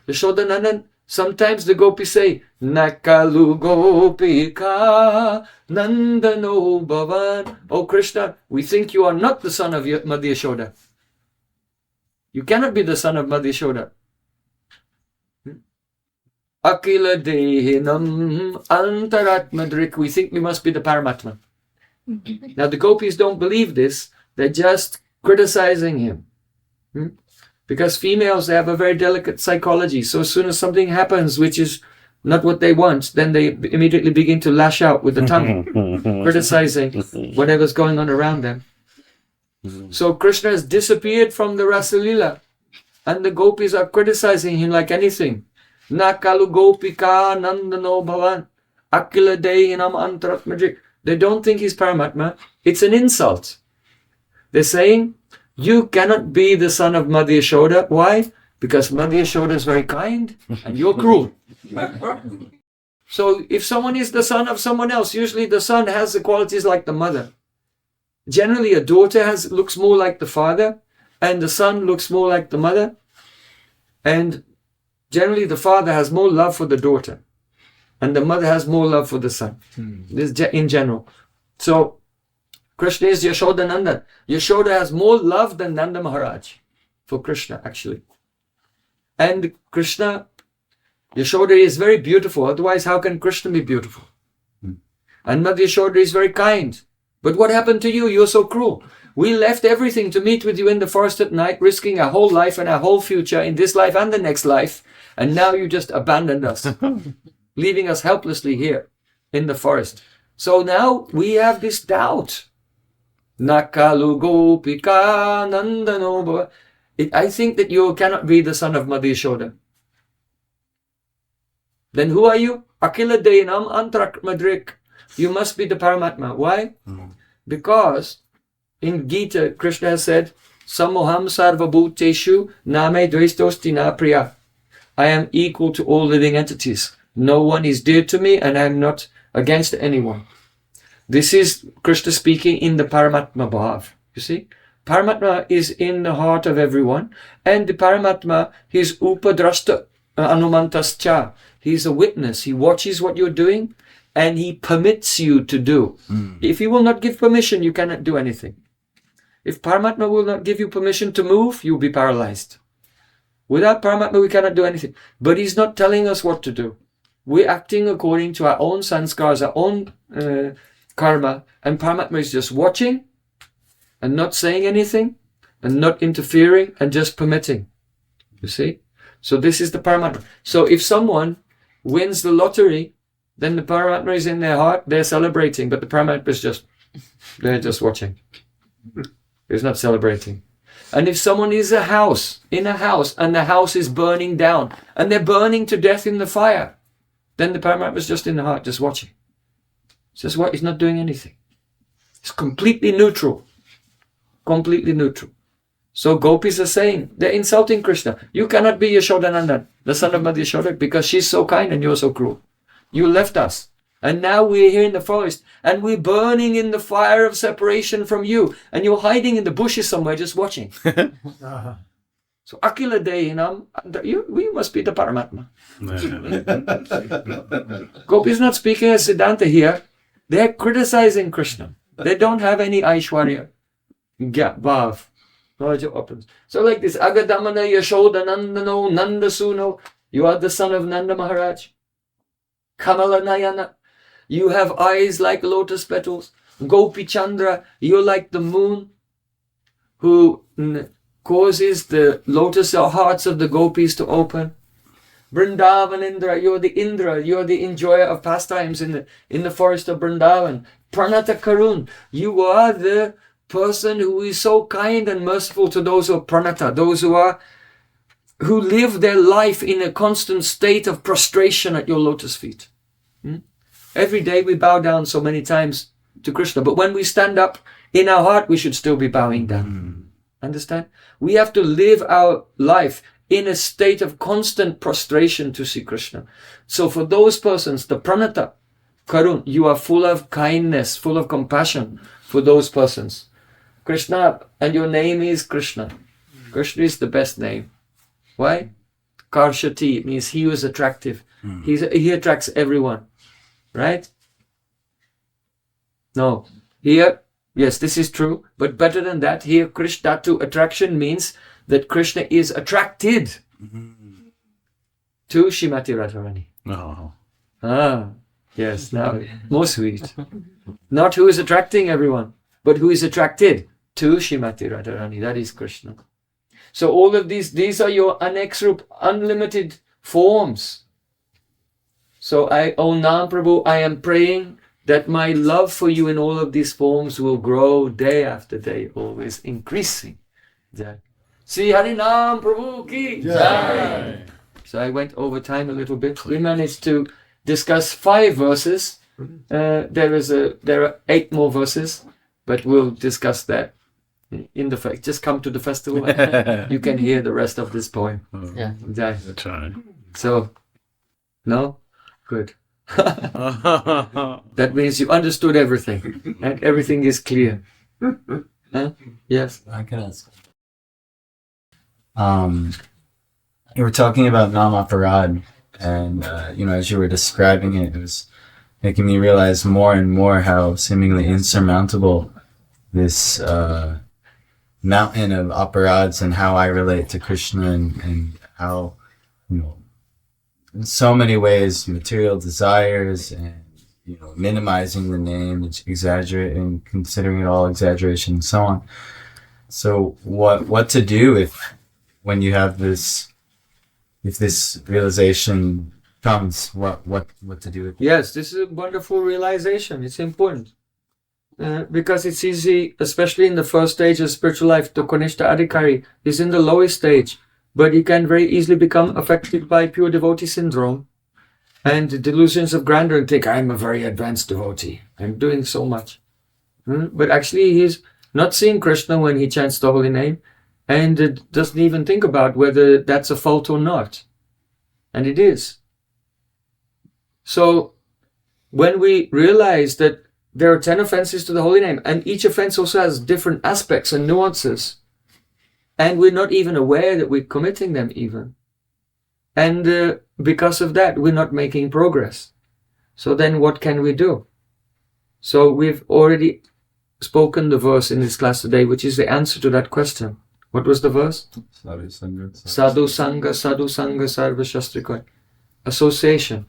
Yashodanandan, sometimes the gopis say, Nakalu gopika nandano bhavan. Oh Krishna, we think you are not the son of Mother Yashoda. You cannot be the son of Mother Yashoda. Akila dehinam antaratmadrik. We think we must be the Paramatma. Now the gopis don't believe this. They're just criticizing him. Because females, they have a very delicate psychology. So as soon as something happens which is not what they want, then they immediately begin to lash out with the tongue, criticizing whatever's going on around them. So Krishna has disappeared from the Rasalila, and the gopis are criticizing him like anything. Nakalu gopika nandano bhavan akila dehinam antaratmajik. They don't think he's Paramatma. It's an insult. They're saying, you cannot be the son of Mother Yashoda. Why? Because Mother Yashoda is very kind and you're cruel. So if someone is the son of someone else, usually the son has the qualities like the mother. Generally a daughter looks more like the father, and the son looks more like the mother. And generally the father has more love for the daughter, and the mother has more love for the son. This in general. So Krishna is Yashodanandan. Yashoda has more love than Nanda Maharaj for Krishna actually. And Krishna, Yashoda is very beautiful. Otherwise how can Krishna be beautiful? And Mother Yashoda is very kind. But what happened to you? You're so cruel. We left everything to meet with you in the forest at night, risking our whole life and our whole future in this life and the next life. And now you just abandoned us, leaving us helplessly here in the forest. So now we have this doubt. Nakalu gopika nandano bhava. I think that you cannot be the son of Mother Yashoda. Then who are you? Akila dehinam antaratmadrik. You must be the Paramatma. Why? Because in Gita, Krishna has said, Samoham sarva bhuteshu name dvaistosti na priya. I am equal to all living entities. No one is dear to me and I am not against anyone. This is Krishna speaking in the Paramatma Bhav. You see? Paramatma is in the heart of everyone. And the Paramatma, he's upadrashta anumantascha. He's a witness. He watches what you're doing and he permits you to do. If he will not give permission, you cannot do anything. If Paramatma will not give you permission to move, you'll be paralyzed. Without Paramatma, we cannot do anything. But he's not telling us what to do. We're acting according to our own sanskars, our own karma. And Paramatma is just watching and not saying anything and not interfering and just permitting. You see? So this is the Paramatma. So if someone wins the lottery, then the Paramatma is in their heart, they're celebrating, but the Paramatma is they're just watching. He's not celebrating. And if someone is in a house, and the house is burning down, and they're burning to death in the fire, then the Paramatma is just in the heart, just watching. It's just what? He's not doing anything. It's completely neutral. Completely neutral. So gopis are saying, they're insulting Krishna. You cannot be Yashodanandan, the son of Mother Yashoda, because she's so kind and you're so cruel. You left us. And now we're here in the forest and we're burning in the fire of separation from you. And you're hiding in the bushes somewhere just watching. So Akila Dehinam, we must be the Paramatma. Gopi is not speaking as Siddhanta here. They're criticizing Krishna. They don't have any Aishwarya. Bhav. So like this, Agadamana Yashoda Nandano Nandasuno, you are the son of Nanda Maharaj. Kamala Nayana, you have eyes like lotus petals. Gopi Chandra, you're like the moon who causes the lotus hearts of the gopis to open. Vrindavan Indra, you're the enjoyer of pastimes in the forest of Vrindavan. Pranata Karun, you are the person who is so kind and merciful to those who are pranata, those who live their life in a constant state of prostration at your lotus feet. Every day we bow down so many times to Krishna, but when we stand up in our heart, we should still be bowing down. Understand? We have to live our life in a state of constant prostration to see Krishna. So for those persons, the pranata, Karun, you are full of kindness, full of compassion for those persons. Krishna, and your name is Krishna. Krishna is the best name. Why? Karshati, it means he was attractive. He attracts everyone. Right? No. Here, yes, this is true. But better than that, here Krishna to attraction means that Krishna is attracted to Shrimati Radharani. Oh. Yes, now more sweet. Not who is attracting everyone, but who is attracted to Shrimati Radharani. That is Krishna. So all of these are your unlimited forms. So O Nam Prabhu, I am praying that my love for you in all of these forms will grow day after day, always increasing. Sri Harinam Prabhu ki Jai. So I went over time a little bit. We managed to discuss 5 verses. There are 8 more verses, but we'll discuss that in the fact. Just come to the festival and you can hear the rest of this poem. Yeah. That's right. So, no? Good. That means you understood everything and everything is clear. Huh? Yes. I can ask. You were talking about Namaparad, and as you were describing it, it was making me realize more and more how seemingly insurmountable this mountain of aparads and how I relate to Krishna and how, in so many ways, material desires and, minimizing the name, exaggerating, considering it all exaggeration and so on. So what to do when you have this, if this realization comes, what to do with it? Yes, this is a wonderful realization. It's important. Because it's easy, especially in the first stage of spiritual life, the Konishta Adhikari is in the lowest stage, but he can very easily become affected by pure devotee syndrome and delusions of grandeur and think, I'm a very advanced devotee. I'm doing so much. But actually he's not seeing Krishna when he chants the holy name and doesn't even think about whether that's a fault or not. And it is. So when we realize that there are 10 offenses to the holy name, and each offense also has different aspects and nuances, and we're not even aware that we're committing them even. And because of that, we're not making progress. So then what can we do? So we've already spoken the verse in this class today, which is the answer to that question. What was the verse? Sadhu Sangha, Sadhu Sangha, Sarva Shastrikoi. Association.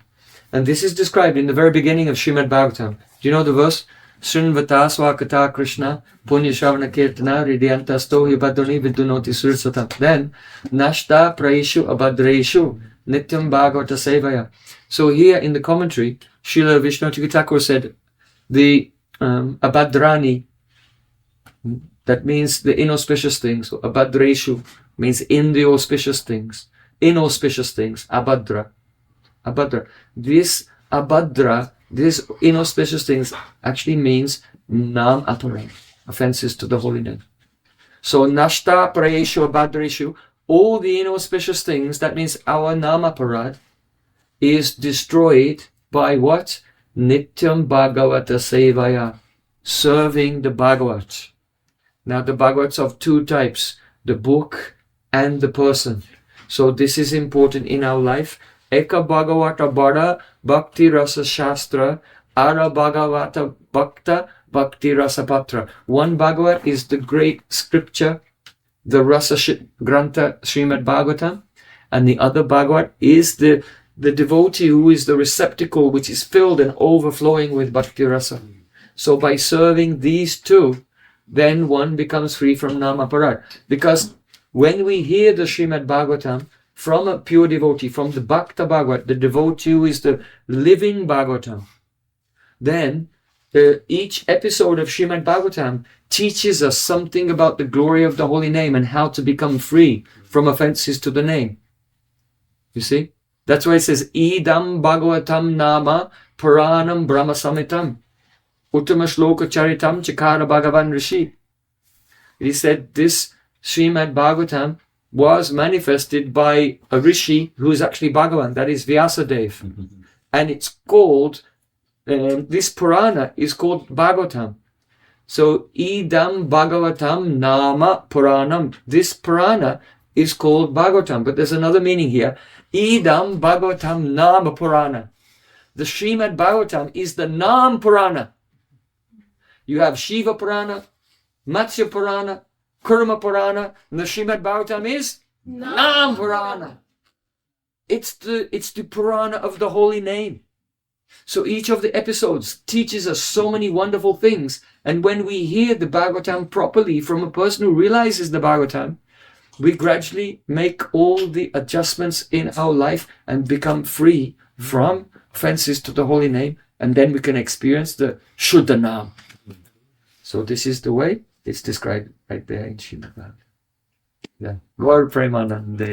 And this is described in the very beginning of Srimad Bhagavatam. Do you know the verse? Srinvata swakata Krishna punya shavana kirtana ridyantasto hibadoni vidunoti sursatam. Then, nashta praishu abhadreshu nityam bhagavata sevaya. So here in the commentary, Srila Vishnu Thakur said, the abhadrani, that means the inauspicious things. So abhadreshu means in the auspicious things. Inauspicious things, abhadra. Abhadra. This abhadra, this inauspicious things actually means nam aparad, offenses to the holy name. So nashta prayeshu badreshu, all the inauspicious things, that means our namaparad, is destroyed by what? Nityam Bhagavata Sevaya, serving the Bhagavat. Now the Bhagavats of two types, the book and the person. So this is important in our life. Eka Bhagavata Bada Bhakti Rasa Shastra, Ara Bhagavata Bhakta Bhakti Rasa Patra. One Bhagavat is the great scripture, the Rasa Grantha Srimad Bhagavatam, and the other Bhagavat is the devotee who is the receptacle which is filled and overflowing with Bhakti Rasa. So by serving these two, then one becomes free from Namaparad. Because when we hear the Srimad Bhagavatam from a pure devotee, from the Bhakta Bhagavat, the devotee who is the living Bhagavatam, then each episode of Srimad Bhagavatam teaches us something about the glory of the holy name and how to become free from offenses to the name. You see? That's why it says, Idam Bhagavatam Nama Puranam Brahma Samitam Uttama Shloka Charitam Chakara Bhagavan Rishi. He said this Srimad Bhagavatam was manifested by a Rishi who is actually Bhagavan, that is Vyasadeva. And it's called, this Purana is called Bhagavatam. So, Idam Bhagavatam Nama Puranam. This Purana is called Bhagavatam. But there's another meaning here. Idam Bhagavatam Nama Purana. The Srimad Bhagavatam is the Nam Purana. You have Shiva Purana, Matsya Purana, Kurma Purana, and the Srimad Bhagavatam is Nam Purana. It's the Purana of the holy name. So each of the episodes teaches us so many wonderful things. And when we hear the Bhagavatam properly from a person who realizes the Bhagavatam, we gradually make all the adjustments in our life and become free from offenses to the holy name. And then we can experience the Shuddha Nam. So this is the way it's described right there in Srimad Bhagavatam. Yeah. Gaur Premanande.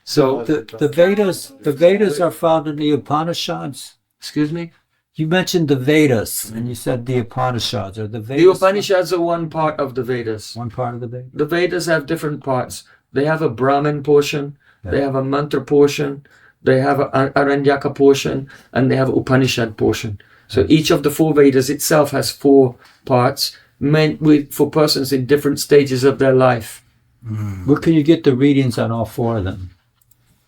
So the Vedas are found in the Upanishads. Excuse me? You mentioned the Vedas, and you said the Upanishads. Are the Vedas? The Upanishads are one part of the Vedas. One part of the Vedas? The Vedas have different parts. They have a Brahman portion, they have a mantra portion, they have an Aranyaka portion, and they have an Upanishad portion. So each of the four Vedas itself has four parts, meant for persons in different stages of their life. Where can you get the readings on all four of them?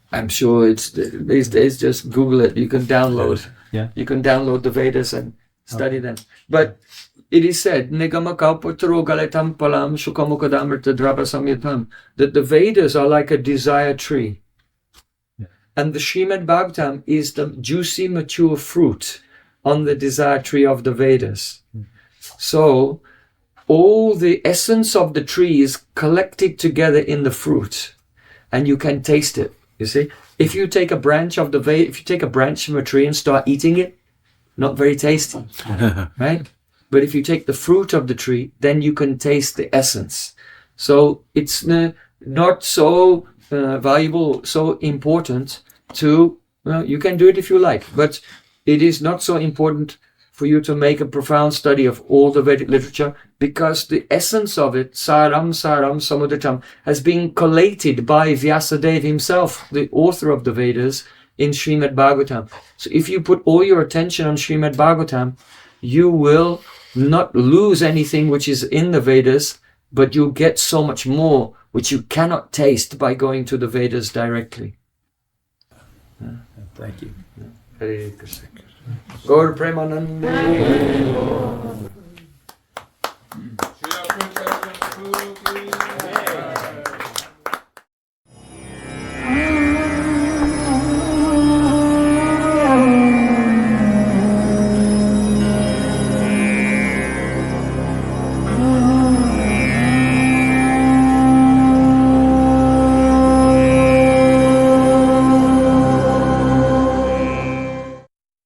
I'm sure these days, just Google it. You can download. Yeah. You can download the Vedas and study them. But it is said, Nigama Kalpataro Galetam Palam Shukamukadamrita Drapa Samyatam, that the Vedas are like a desire tree. Yeah. And the Srimad Bhagavatam is the juicy, mature fruit on the desire tree of the Vedas. So all the essence of the tree is collected together in the fruit, and you can taste it. You see, if you take a branch of if you take a branch from a tree and start eating it, not very tasty, right? But if you take the fruit of the tree, then you can taste the essence. So it's not so valuable, so important to, well, you can do it if you like, but it is not so important for you to make a profound study of all the Vedic literature, because the essence of it, Saram Samudratam, has been collated by Vyasadeva himself, the author of the Vedas, in Srimad Bhagavatam. So if you put all your attention on Srimad Bhagavatam, you will not lose anything which is in the Vedas, but you'll get so much more which you cannot taste by going to the Vedas directly. Thank you. Hare Krishna. Gaur Premanande.